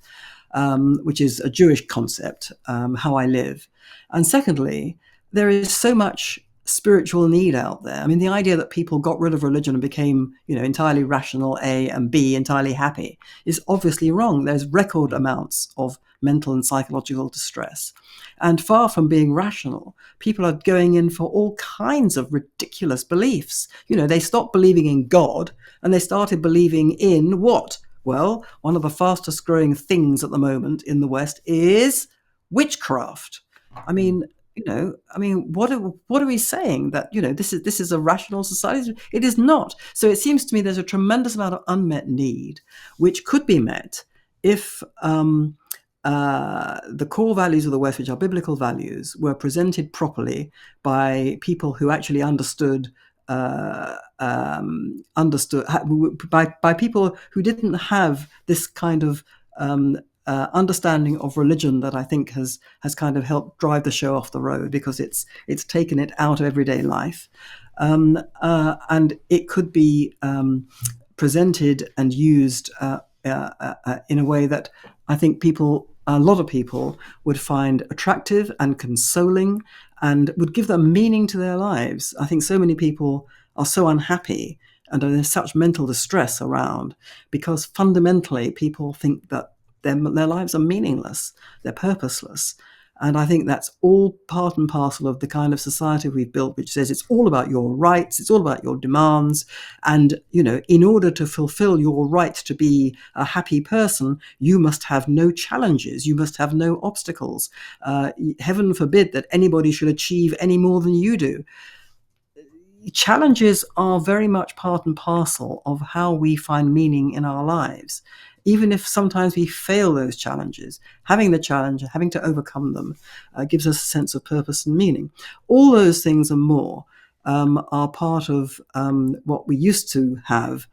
which is a Jewish concept, how I live. And secondly, there is so much spiritual need out there. I mean, the idea that people got rid of religion and became, entirely rational, A, and B, entirely happy, is obviously wrong. There's record amounts of mental and psychological distress. And far from being rational, people are going in for all kinds of ridiculous beliefs. They stopped believing in God and they started believing in what? Well, one of the fastest growing things at the moment in the West is witchcraft. What are we saying? That, this is a rational society? It is not. So it seems to me there's a tremendous amount of unmet need, which could be met if the core values of the West, which are biblical values, were presented properly by people who actually understood by people who didn't have this kind of understanding of religion that I think has kind of helped drive the show off the road, because it's taken it out of everyday life, and it could be presented and used in a way that I think a lot of people would find attractive and consoling, and would give them meaning to their lives. I think so many people are so unhappy and there's such mental distress around because fundamentally people think that their lives are meaningless, they're purposeless. And I think that's all part and parcel of the kind of society we've built, which says it's all about your rights, it's all about your demands. And, in order to fulfill your right to be a happy person, you must have no challenges, you must have no obstacles. Heaven forbid that anybody should achieve any more than you do. Challenges are very much part and parcel of how we find meaning in our lives. Even if sometimes we fail those challenges, having the challenge, having to overcome them, gives us a sense of purpose and meaning. All those things and more are part of what we used to have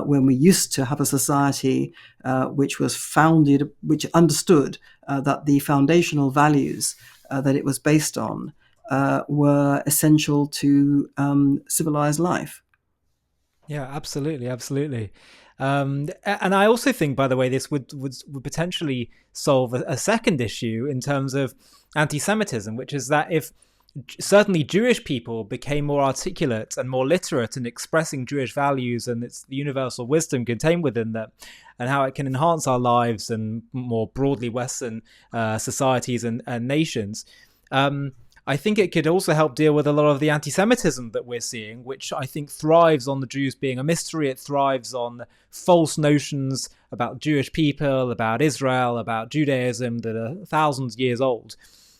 when we used to have a society which was founded, which understood that the foundational values that it was based on were essential to civilized life. Yeah, absolutely. And I also think, by the way, this would potentially solve a second issue in terms of anti-Semitism, which is that if certainly Jewish people became more articulate and more literate in expressing Jewish values and its the universal wisdom contained within them, and how it can enhance our lives and more broadly Western societies and nations, I think it could also help deal with a lot of the anti-Semitism that we're seeing, which I think thrives on the Jews being a mystery. It thrives on false notions about Jewish people, about Israel, about Judaism that are thousands of years old.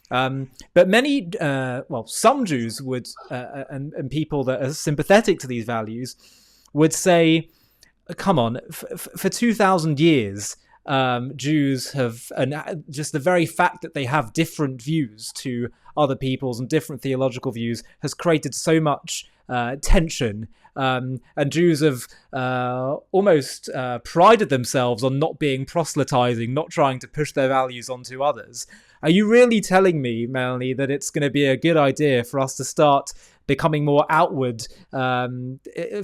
But many, some Jews would, and people that are sympathetic to these values would say, come on, for 2,000 years, Jews have, and just the very fact that they have different views to other people's and different theological views has created so much tension. And Jews have almost prided themselves on not being proselytizing, not trying to push their values onto others. Are you really telling me, Melanie, that it's going to be a good idea for us to start becoming more outward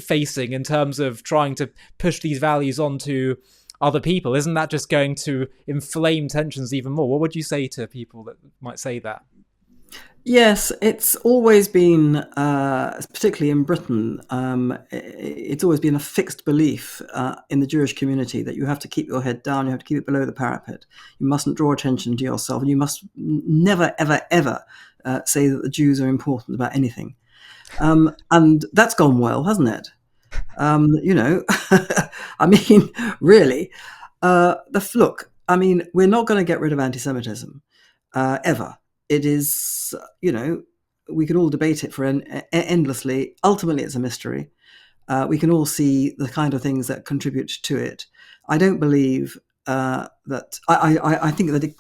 facing in terms of trying to push these values onto other people? Isn't that just going to inflame tensions even more? What would you say to people that might say that? Yes, it's always been, particularly in Britain, it's always been a fixed belief in the Jewish community that you have to keep your head down, you have to keep it below the parapet. You mustn't draw attention to yourself, and you must never, ever, ever say that the Jews are important about anything. And that's gone well, hasn't it? I mean, really. Look, I mean, we're not going to get rid of anti-Semitism ever. It is, we can all debate it for endlessly. Ultimately, it's a mystery. We can all see the kind of things that contribute to it. I don't believe that. I think that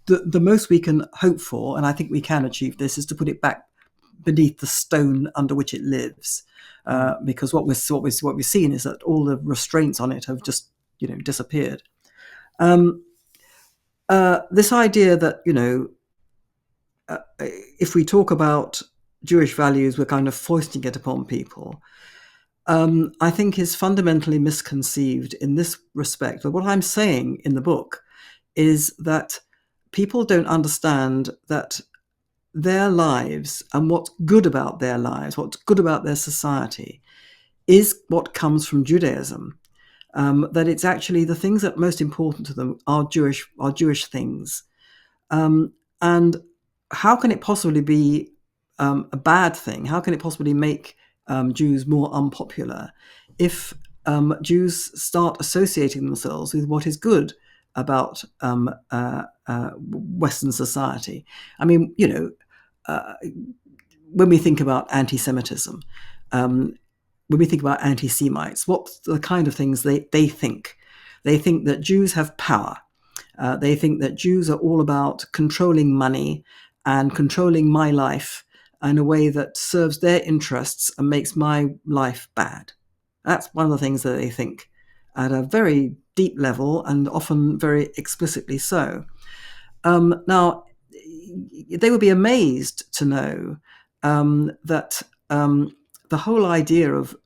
the most we can hope for, and I think we can achieve this, is to put it back beneath the stone under which it lives. Because what we've seen is that all the restraints on it have just disappeared. This idea that if we talk about Jewish values, we're kind of foisting it upon people, I think is fundamentally misconceived in this respect. But what I'm saying in the book is that people don't understand that their lives and what's good about their lives, what's good about their society, is what comes from Judaism. That it's actually the things that are most important to them are Jewish things. And how can it possibly be a bad thing? How can it possibly make Jews more unpopular if Jews start associating themselves with what is good about Western society? I mean, when we think about anti-Semitism, when we think about anti-Semites, what's the kind of things they think? They think that Jews have power. They think that Jews are all about controlling money and controlling my life in a way that serves their interests and makes my life bad. That's one of the things that they think at a very deep level and often very explicitly so. Now, they would be amazed to know that the whole idea of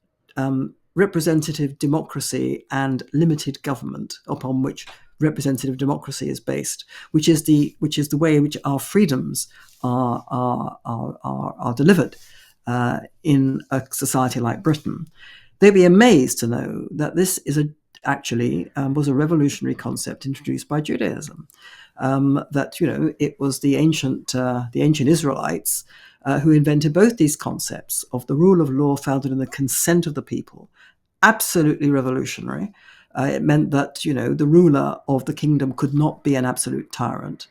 representative democracy and limited government, upon which representative democracy is based, which is the way in which our freedoms are delivered in a society like Britain, they'd be amazed to know that this is actually was a revolutionary concept introduced by Judaism. That it was the ancient Israelites who invented both these concepts of the rule of law founded in the consent of the people. Absolutely revolutionary. It meant that the ruler of the kingdom could not be an absolute tyrant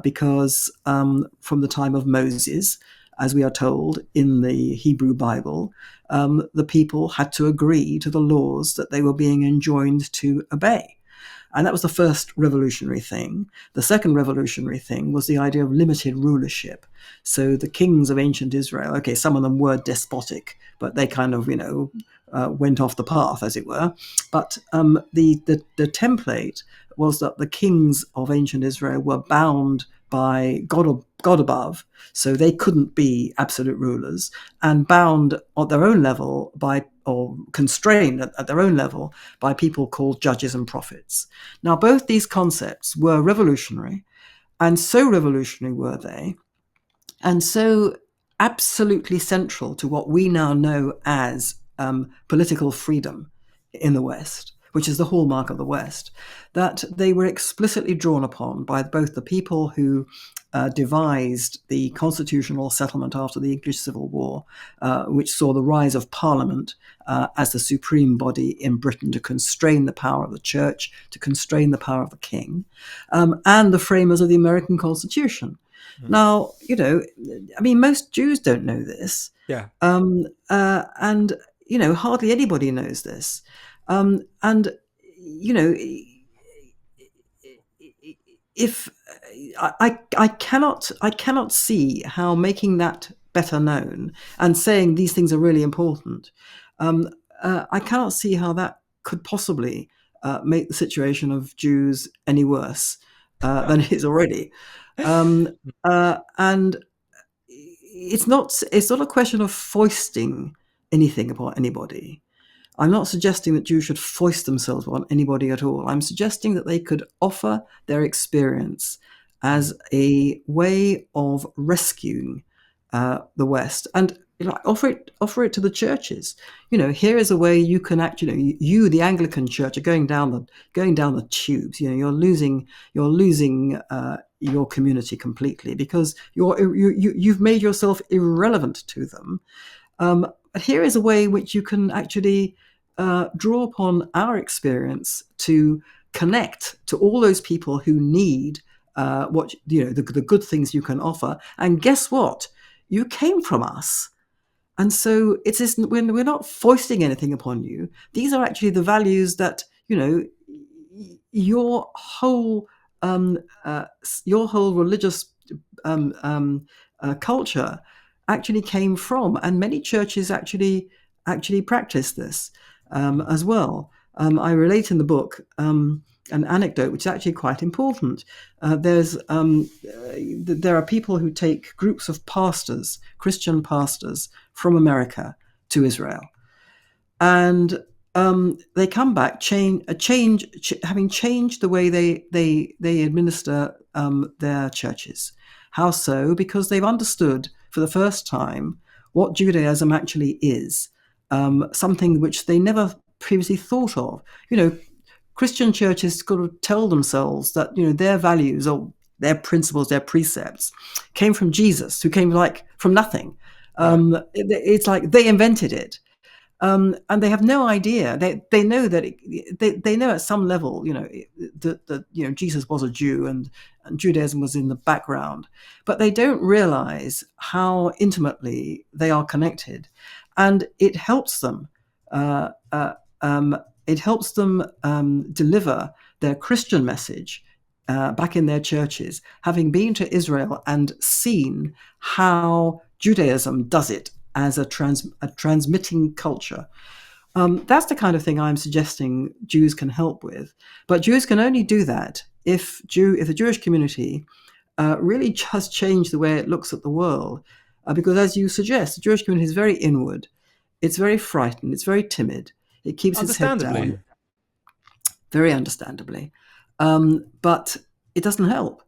because from the time of Moses, as we are told in the Hebrew Bible, the people had to agree to the laws that they were being enjoined to obey. And that was the first revolutionary thing. The second revolutionary thing was the idea of limited rulership. So the kings of ancient Israel, okay, some of them were despotic, but they kind of, went off the path, as it were. But the template was that the kings of ancient Israel were bound by God above, so they couldn't be absolute rulers, and bound at their own level or constrained at their own level by people called judges and prophets. Now, both these concepts were revolutionary, and so revolutionary were they, and so absolutely central to what we now know as political freedom in the West, which is the hallmark of the West, that they were explicitly drawn upon by both the people who devised the constitutional settlement after the English Civil War, which saw the rise of Parliament as the supreme body in Britain to constrain the power of the church, to constrain the power of the king, and the framers of the American Constitution. Now, most Jews don't know this. Yeah. And, hardly anybody knows this. If I cannot see how making that better known and saying these things are really important, I cannot see how that could possibly make the situation of Jews any worse than it is already. And it's not a question of foisting anything upon anybody. I'm not suggesting that Jews should foist themselves on anybody at all. I'm suggesting that they could offer their experience as a way of rescuing the West, and offer it to the churches. Here is a way you can actually, you, the Anglican Church, are going down the tubes. You're losing your community completely because you've made yourself irrelevant to them. But here is a way in which you can actually draw upon our experience to connect to all those people who need the good things you can offer. And guess what? You came from us. And so we're not foisting anything upon you. These are actually the values that, your whole religious culture actually came from, and many churches actually practice this as well. I relate in the book an anecdote which is actually quite important. There are people who take groups of pastors, Christian pastors from America to Israel, and they come back having changed the way they administer their churches. How so? Because they've understood for the first time what Judaism actually is, something which they never previously thought of. Christian churches sort of tell themselves that their values or their principles, their precepts, came from Jesus, who came from nothing. It's like they invented it. And they have no idea. They know that they know at some level, that Jesus was a Jew and Judaism was in the background, but they don't realize how intimately they are connected, and it helps them. Deliver their Christian message back in their churches, having been to Israel and seen how Judaism does it as a transmitting culture. That's the kind of thing I'm suggesting Jews can help with. But Jews can only do that if the Jewish community really just change the way it looks at the world. Because as you suggest, the Jewish community is very inward. It's very frightened. It's very timid. It keeps its head down. Very understandably. But it doesn't help.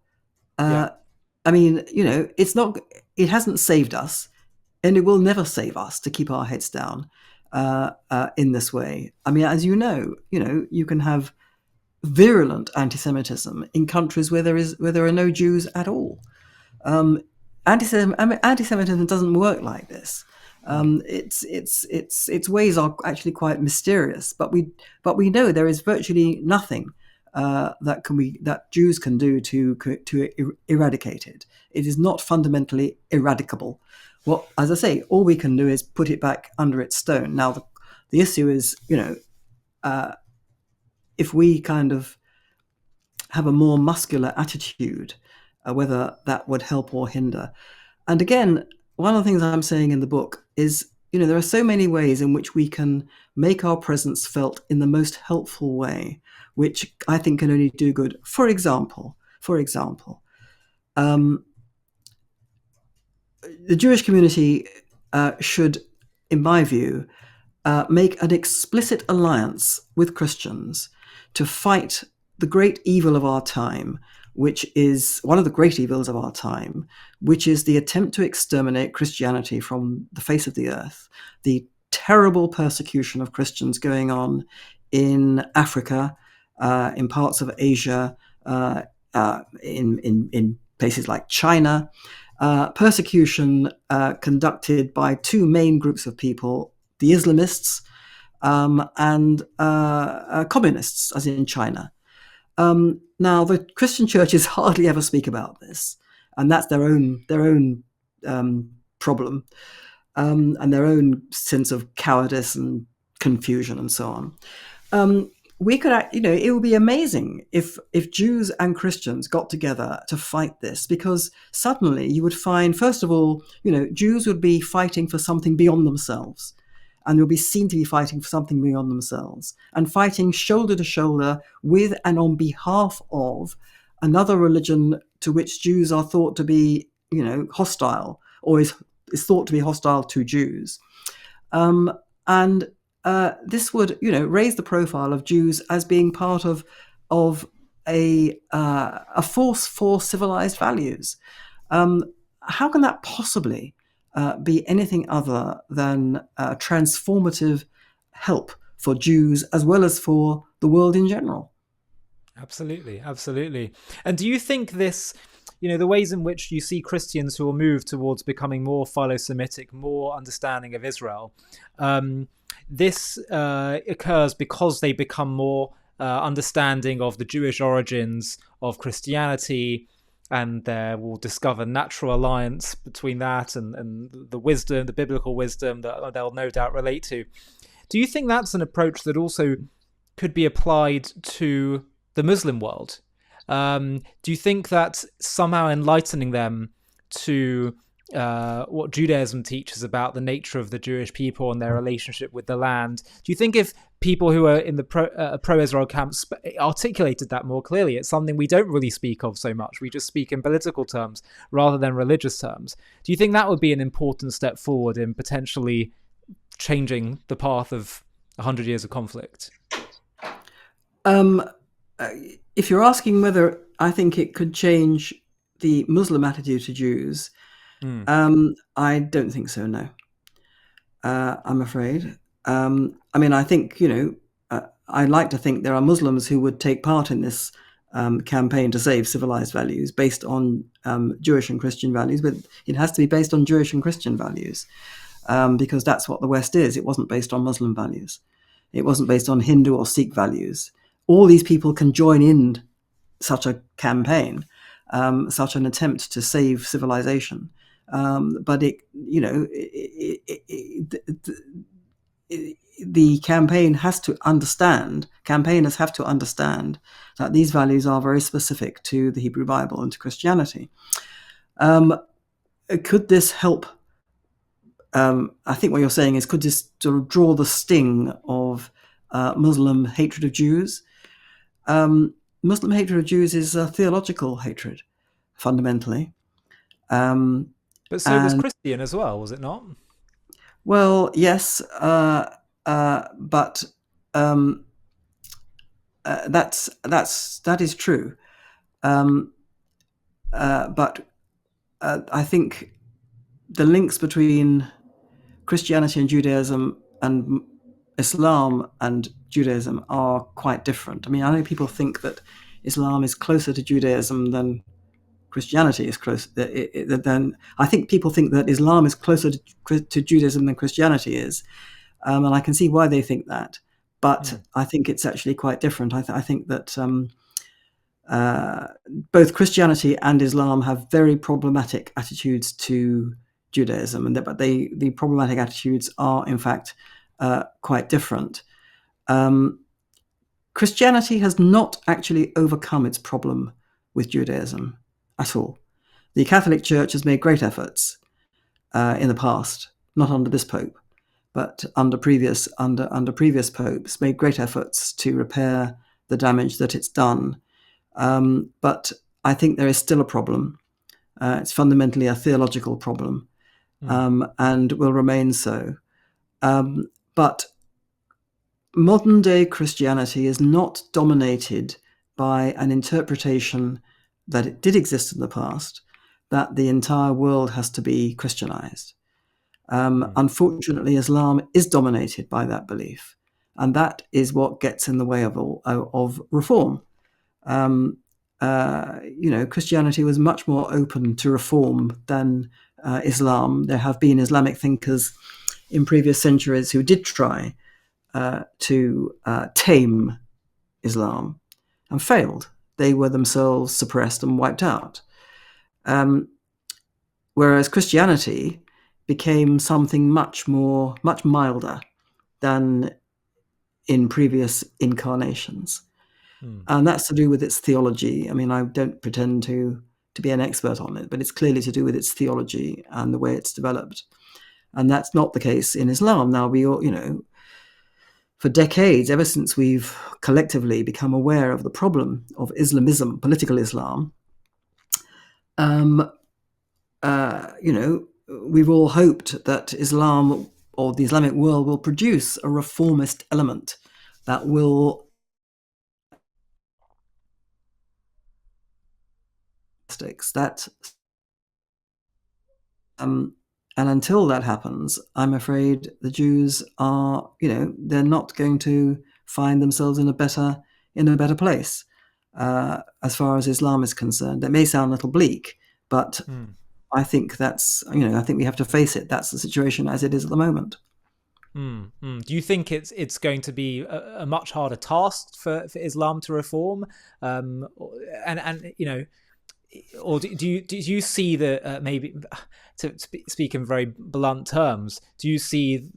It hasn't saved us, and it will never save us to keep our heads down in this way. As you know, you can have virulent anti-Semitism in countries where there are no Jews at all. Anti-Semitism doesn't work like this. Its ways are actually quite mysterious, but we know there is virtually nothing that Jews can do to eradicate it. It is not fundamentally eradicable. Well, as I say, all we can do is put it back under its stone. Now, the issue is, if we kind of have a more muscular attitude, whether that would help or hinder. And again, one of the things I'm saying in the book is, there are so many ways in which we can make our presence felt in the most helpful way, which I think can only do good. For example, the Jewish community should, in my view, make an explicit alliance with Christians to fight the great evil of our time, which is one of the great evils of our time, which is the attempt to exterminate Christianity from the face of the earth, the terrible persecution of Christians going on in Africa, in parts of Asia, in places like China, persecution conducted by two main groups of people, the Islamists and communists, as in China. Now, the Christian churches hardly ever speak about this, and that's their own problem, and their own sense of cowardice and confusion and so on. We could, it would be amazing if Jews and Christians got together to fight this, because suddenly you would find, first of all, Jews would be fighting for something beyond themselves, and will be seen to be fighting for something beyond themselves, and fighting shoulder to shoulder with and on behalf of another religion to which Jews are thought to be, hostile, or is thought to be hostile to Jews. And this would, raise the profile of Jews as being part of a force for civilized values. How can that possibly be anything other than transformative help for Jews as well as for the world in general? Absolutely, absolutely. And do you think this, the ways in which you see Christians who will move towards becoming more philo-Semitic, more understanding of Israel, this occurs because they become more understanding of the Jewish origins of Christianity, and they will discover natural alliance between that and the wisdom, the biblical wisdom that they'll no doubt relate to. Do you think that's an approach that also could be applied to the Muslim world? Do you think that somehow enlightening them to what Judaism teaches about the nature of the Jewish people and their relationship with the land, do you think if people who are in the pro-Israel camps articulated that more clearly, it's something we don't really speak of so much, we just speak in political terms rather than religious terms, do you think that would be an important step forward in potentially changing the path of 100 years of conflict? If you're asking whether I think it could change the Muslim attitude to Jews, I don't think so, no. I'm afraid. I think, I'd like to think there are Muslims who would take part in this campaign to save civilized values based on Jewish and Christian values, but it has to be based on Jewish and Christian values, because that's what the West is. It wasn't based on Muslim values. It wasn't based on Hindu or Sikh values. All these people can join in such a campaign, such an attempt to save civilization. But the campaigns have to understand that these values are very specific to the Hebrew Bible and to Christianity. Could this help? I think what you're saying is, could this sort of draw the sting of Muslim hatred of Jews? Muslim hatred of Jews is a theological hatred, fundamentally. But so was Christian as well, was it not? Well, yes, but that is true. But I think the links between Christianity and Judaism and Islam and Judaism are quite different. I know people think that Islam is closer to Judaism than Christianity is close. Then I think people think that Islam is closer to Judaism than Christianity is, and I can see why they think that. But I think it's actually quite different. I think that both Christianity and Islam have very problematic attitudes to Judaism, but the problematic attitudes are in fact quite different. Christianity has not actually overcome its problem with Judaism at all. The Catholic Church has made great efforts in the past, not under this Pope, but under previous popes, made great efforts to repair the damage that it's done. But I think there is still a problem. It's fundamentally a theological problem, and will remain so. But modern day Christianity is not dominated by an interpretation that it did exist in the past, that the entire world has to be Christianized. Unfortunately, Islam is dominated by that belief. and that is what gets in the way of reform. Christianity was much more open to reform than Islam. There have been Islamic thinkers in previous centuries who did try to tame Islam and failed. They were themselves suppressed and wiped out. Whereas Christianity became something much milder than in previous incarnations. And that's to do with its theology. I mean, I don't pretend to be an expert on it, but it's clearly to do with its theology and the way it's developed. And that's not the case in Islam. Now, we all, for decades, ever since we've collectively become aware of the problem of Islamism, political Islam, we've all hoped that Islam or the Islamic world will produce a reformist element that will that and until that happens, I'm afraid the Jews are, they're not going to find themselves in a better place as far as Islam is concerned. It may sound a little bleak, but I think that's, I think we have to face it. That's the situation as it is at the moment. Do you think it's going to be a much harder task for Islam to reform? Or do you see that maybe, to speak in very blunt terms, do you see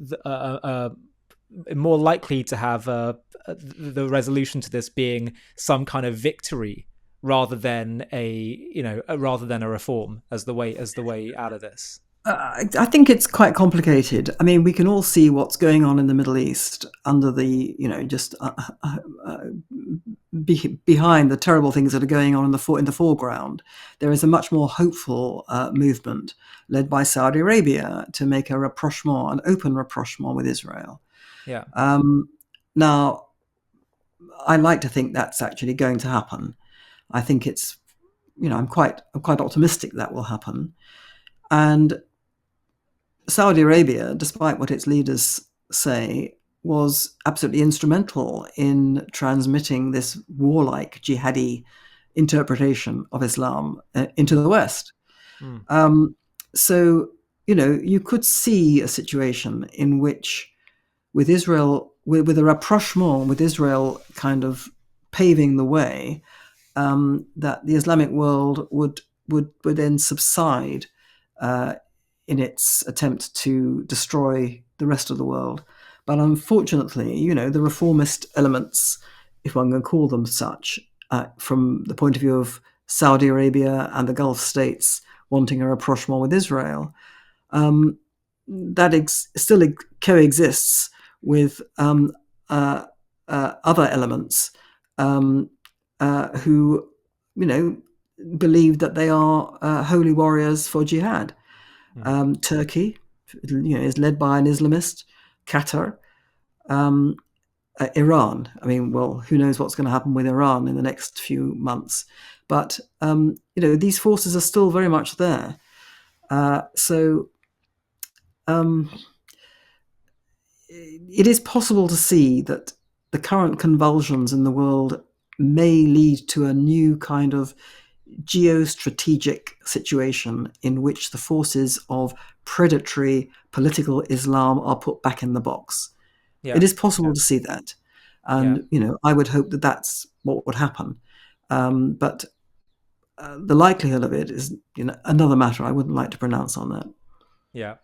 more likely to have the resolution to this being some kind of victory rather than a reform as the way out of this? I think it's quite complicated. I mean, we can all see what's going on in the Middle East under the, just behind the terrible things that are going on in the foreground. There is a much more hopeful movement led by Saudi Arabia to make an open rapprochement with Israel. Yeah. Now, I like to think that's actually going to happen. I think it's, I'm quite optimistic that will happen. And Saudi Arabia, despite what its leaders say, was absolutely instrumental in transmitting this warlike jihadi interpretation of Islam into the West. So, you could see a situation in which, with Israel, with a rapprochement with Israel kind of paving the way, that the Islamic world would then subside in its attempt to destroy the rest of the world. But unfortunately, the reformist elements, if one can call them such, from the point of view of Saudi Arabia and the Gulf states wanting a rapprochement with Israel, that still coexists with other elements who, believe that they are holy warriors for jihad. Turkey, is led by an Islamist. Qatar, Iran. I mean, well, who knows what's going to happen with Iran in the next few months? But these forces are still very much there. So it is possible to see that the current convulsions in the world may lead to a new kind of geostrategic situation in which the forces of predatory political Islam are put back in the box. Yeah. It is possible to see that. And, I would hope that that's what would happen. But the likelihood of it is another matter. I wouldn't like to pronounce on that. Yeah.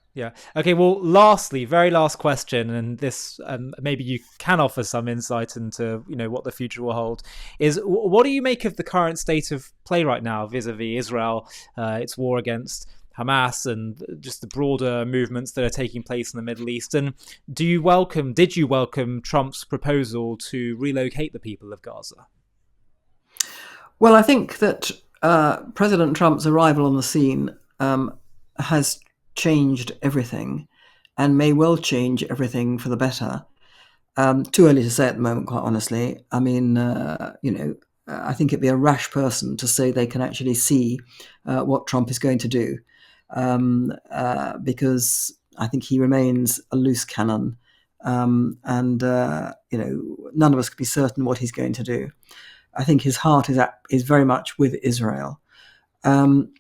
Okay, well, lastly, very last question, and this maybe you can offer some insight into what the future will hold, is what do you make of the current state of play right now vis-a-vis Israel, its war against Hamas, and just the broader movements that are taking place in the Middle East? And did you welcome Trump's proposal to relocate the people of Gaza? Well, I think that President Trump's arrival on the scene has changed everything, and may well change everything for the better. Too early to say at the moment, quite honestly. I mean, I think it'd be a rash person to say they can actually see what Trump is going to do, because I think he remains a loose cannon and none of us can be certain what he's going to do. I think his heart is very much with Israel, in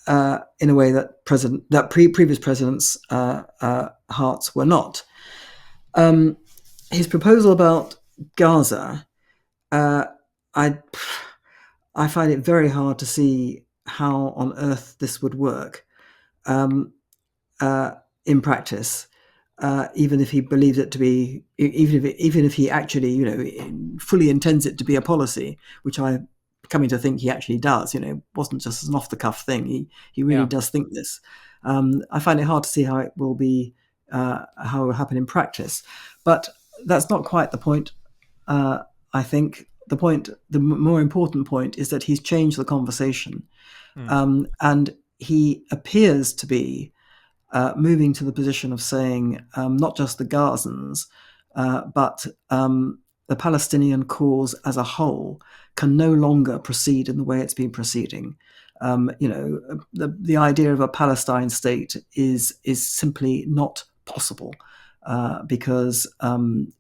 a way that previous presidents' hearts were not. His proposal about Gaza, I find it very hard to see how on earth this would work in practice. Even if he believes it to be, even if he actually, fully intends it to be a policy, which I'm coming to think he actually does. It wasn't just an off-the-cuff thing. He really does think this. I find it hard to see how it will be, how it will happen in practice. But that's not quite the point. I think the more important point, is that he's changed the conversation, and he appears to be moving to the position of saying not just the Gazans, but the Palestinian cause as a whole can no longer proceed in the way it's been proceeding. The idea of a Palestine state is simply not possible, because there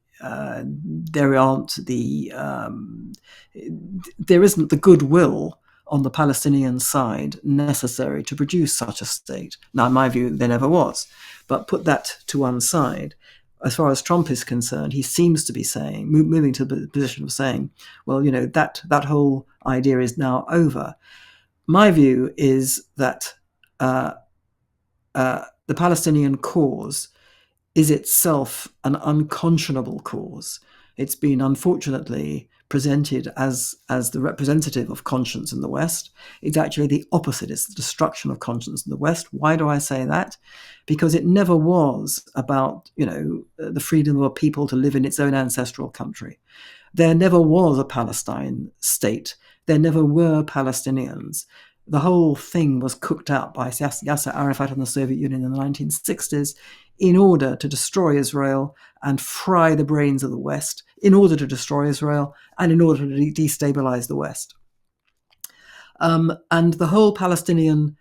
isn't the goodwill on the Palestinian side necessary to produce such a state. Now, in my view, there never was. But put that to one side. As far as Trump is concerned, he seems to be saying, moving to the position of saying, well, that whole idea is now over. My view is that the Palestinian cause is itself an unconscionable cause. It's been unfortunately presented as the representative of conscience in the West. It's actually the opposite. It's the destruction of conscience in the West. Why do I say that? Because it never was about, the freedom of a people to live in its own ancestral country. There never was a Palestine state. There never were Palestinians. The whole thing was cooked up by Yasser Arafat and the Soviet Union in the 1960s in order to destroy Israel and fry the brains of the West, in order to destroy Israel and in order to destabilize the West. And the whole Palestinian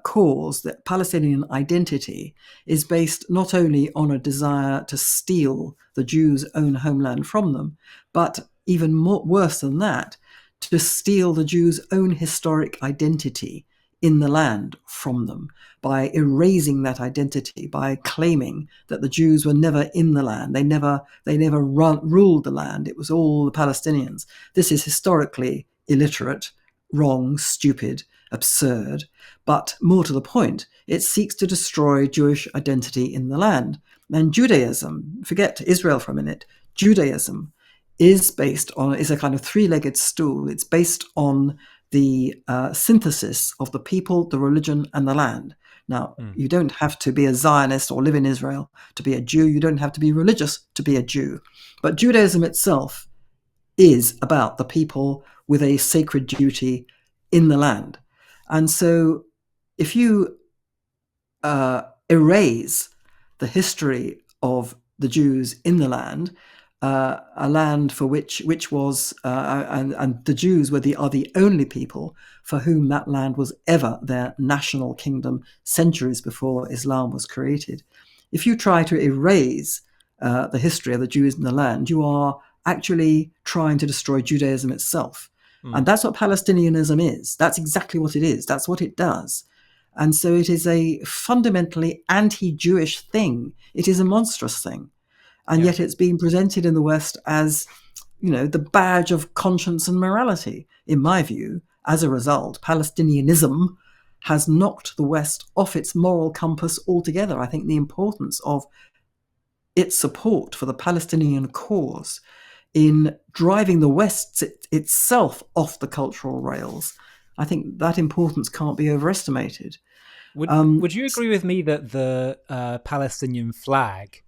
cause, the Palestinian identity, is based not only on a desire to steal the Jews' own homeland from them, but even worse than that, to steal the Jews' own historic identity in the land from them, by erasing that identity, by claiming that the Jews were never in the land. They never ruled the land. It was all the Palestinians. This is historically illiterate, wrong, stupid, absurd. But more to the point, it seeks to destroy Jewish identity in the land. And Judaism, forget Israel for a minute, Judaism is a kind of three-legged stool. It's based on the synthesis of the people, the religion, and the land. Now, you don't have to be a Zionist or live in Israel to be a Jew. You don't have to be religious to be a Jew. But Judaism itself is about the people with a sacred duty in the land. And so if you erase the history of the Jews in the land, a land for which was and the Jews are the only people for whom that land was ever their national kingdom centuries before Islam was created. If you try to erase the history of the Jews in the land, you are actually trying to destroy Judaism itself. And that's what Palestinianism is. That's exactly what it is. That's what it does. And so it is a fundamentally anti-Jewish thing. It is a monstrous thing. And yet it's being presented in the West as, the badge of conscience and morality. In my view, as a result, Palestinianism has knocked the West off its moral compass altogether. I think the importance of its support for the Palestinian cause in driving the West itself off the cultural rails, I think that importance can't be overestimated. Would you agree with me that the Palestinian flag,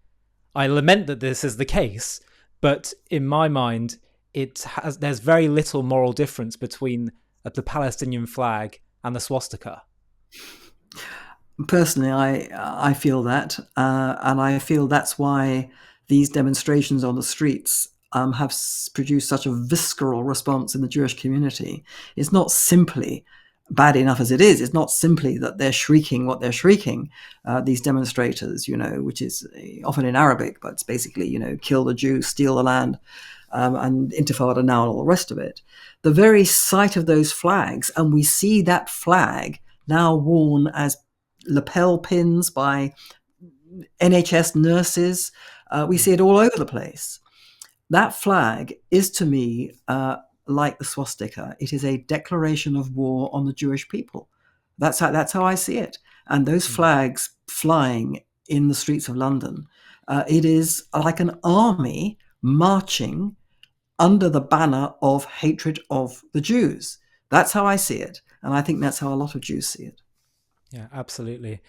I lament that this is the case, but in my mind, there's very little moral difference between the Palestinian flag and the swastika? Personally, I feel that, and I feel that's why these demonstrations on the streets have produced such a visceral response in the Jewish community. It's not simply bad enough as it is. It's not simply that they're shrieking what they're shrieking, these demonstrators, which is often in Arabic, but it's basically, kill the Jews, steal the land, and Intifada now and all the rest of it. The very sight of those flags, and we see that flag now worn as lapel pins by NHS nurses. We see it all over the place. That flag is, to me, like the swastika. It is a declaration of war on the Jewish people. That's how I see it. And those flags flying in the streets of London, it is like an army marching under the banner of hatred of the Jews. That's how I see it. And I think that's how a lot of Jews see it. Yeah, absolutely.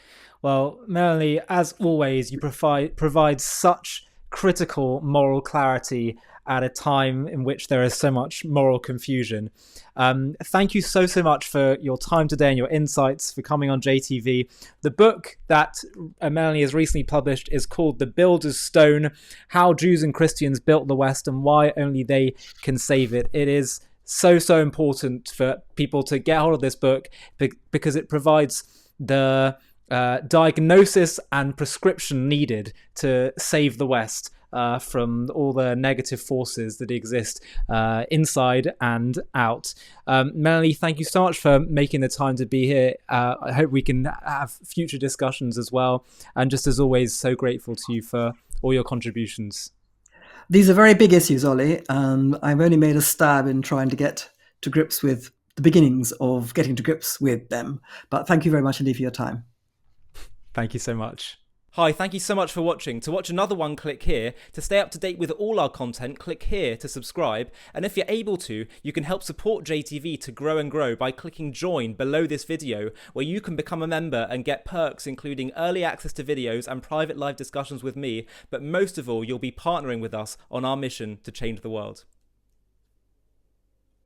Well, Melanie, as always, you provide such critical moral clarity at a time in which there is so much moral confusion. Thank you so much for your time today and your insights, for coming on JTV. The book that Melanie has recently published is called The Builder's Stone: How Jews and Christians Built the West and Why Only They Can Save It. It is so important for people to get hold of this book because it provides the diagnosis and prescription needed to save the West from all the negative forces that exist inside and out. Melanie, thank you so much for making the time to be here. I hope we can have future discussions as well. And just as always, so grateful to you for all your contributions. These are very big issues, Ollie, and I've only made a stab in trying to get to grips with the beginnings of getting to grips with them. But thank you very much indeed for your time. Thank you so much. Hi, thank you so much for watching. To watch another one, click here. To stay up to date with all our content, click here to subscribe. And if you're able to, you can help support JTV to grow and grow by clicking join below this video, where you can become a member and get perks including early access to videos and private live discussions with me. But most of all, you'll be partnering with us on our mission to change the world.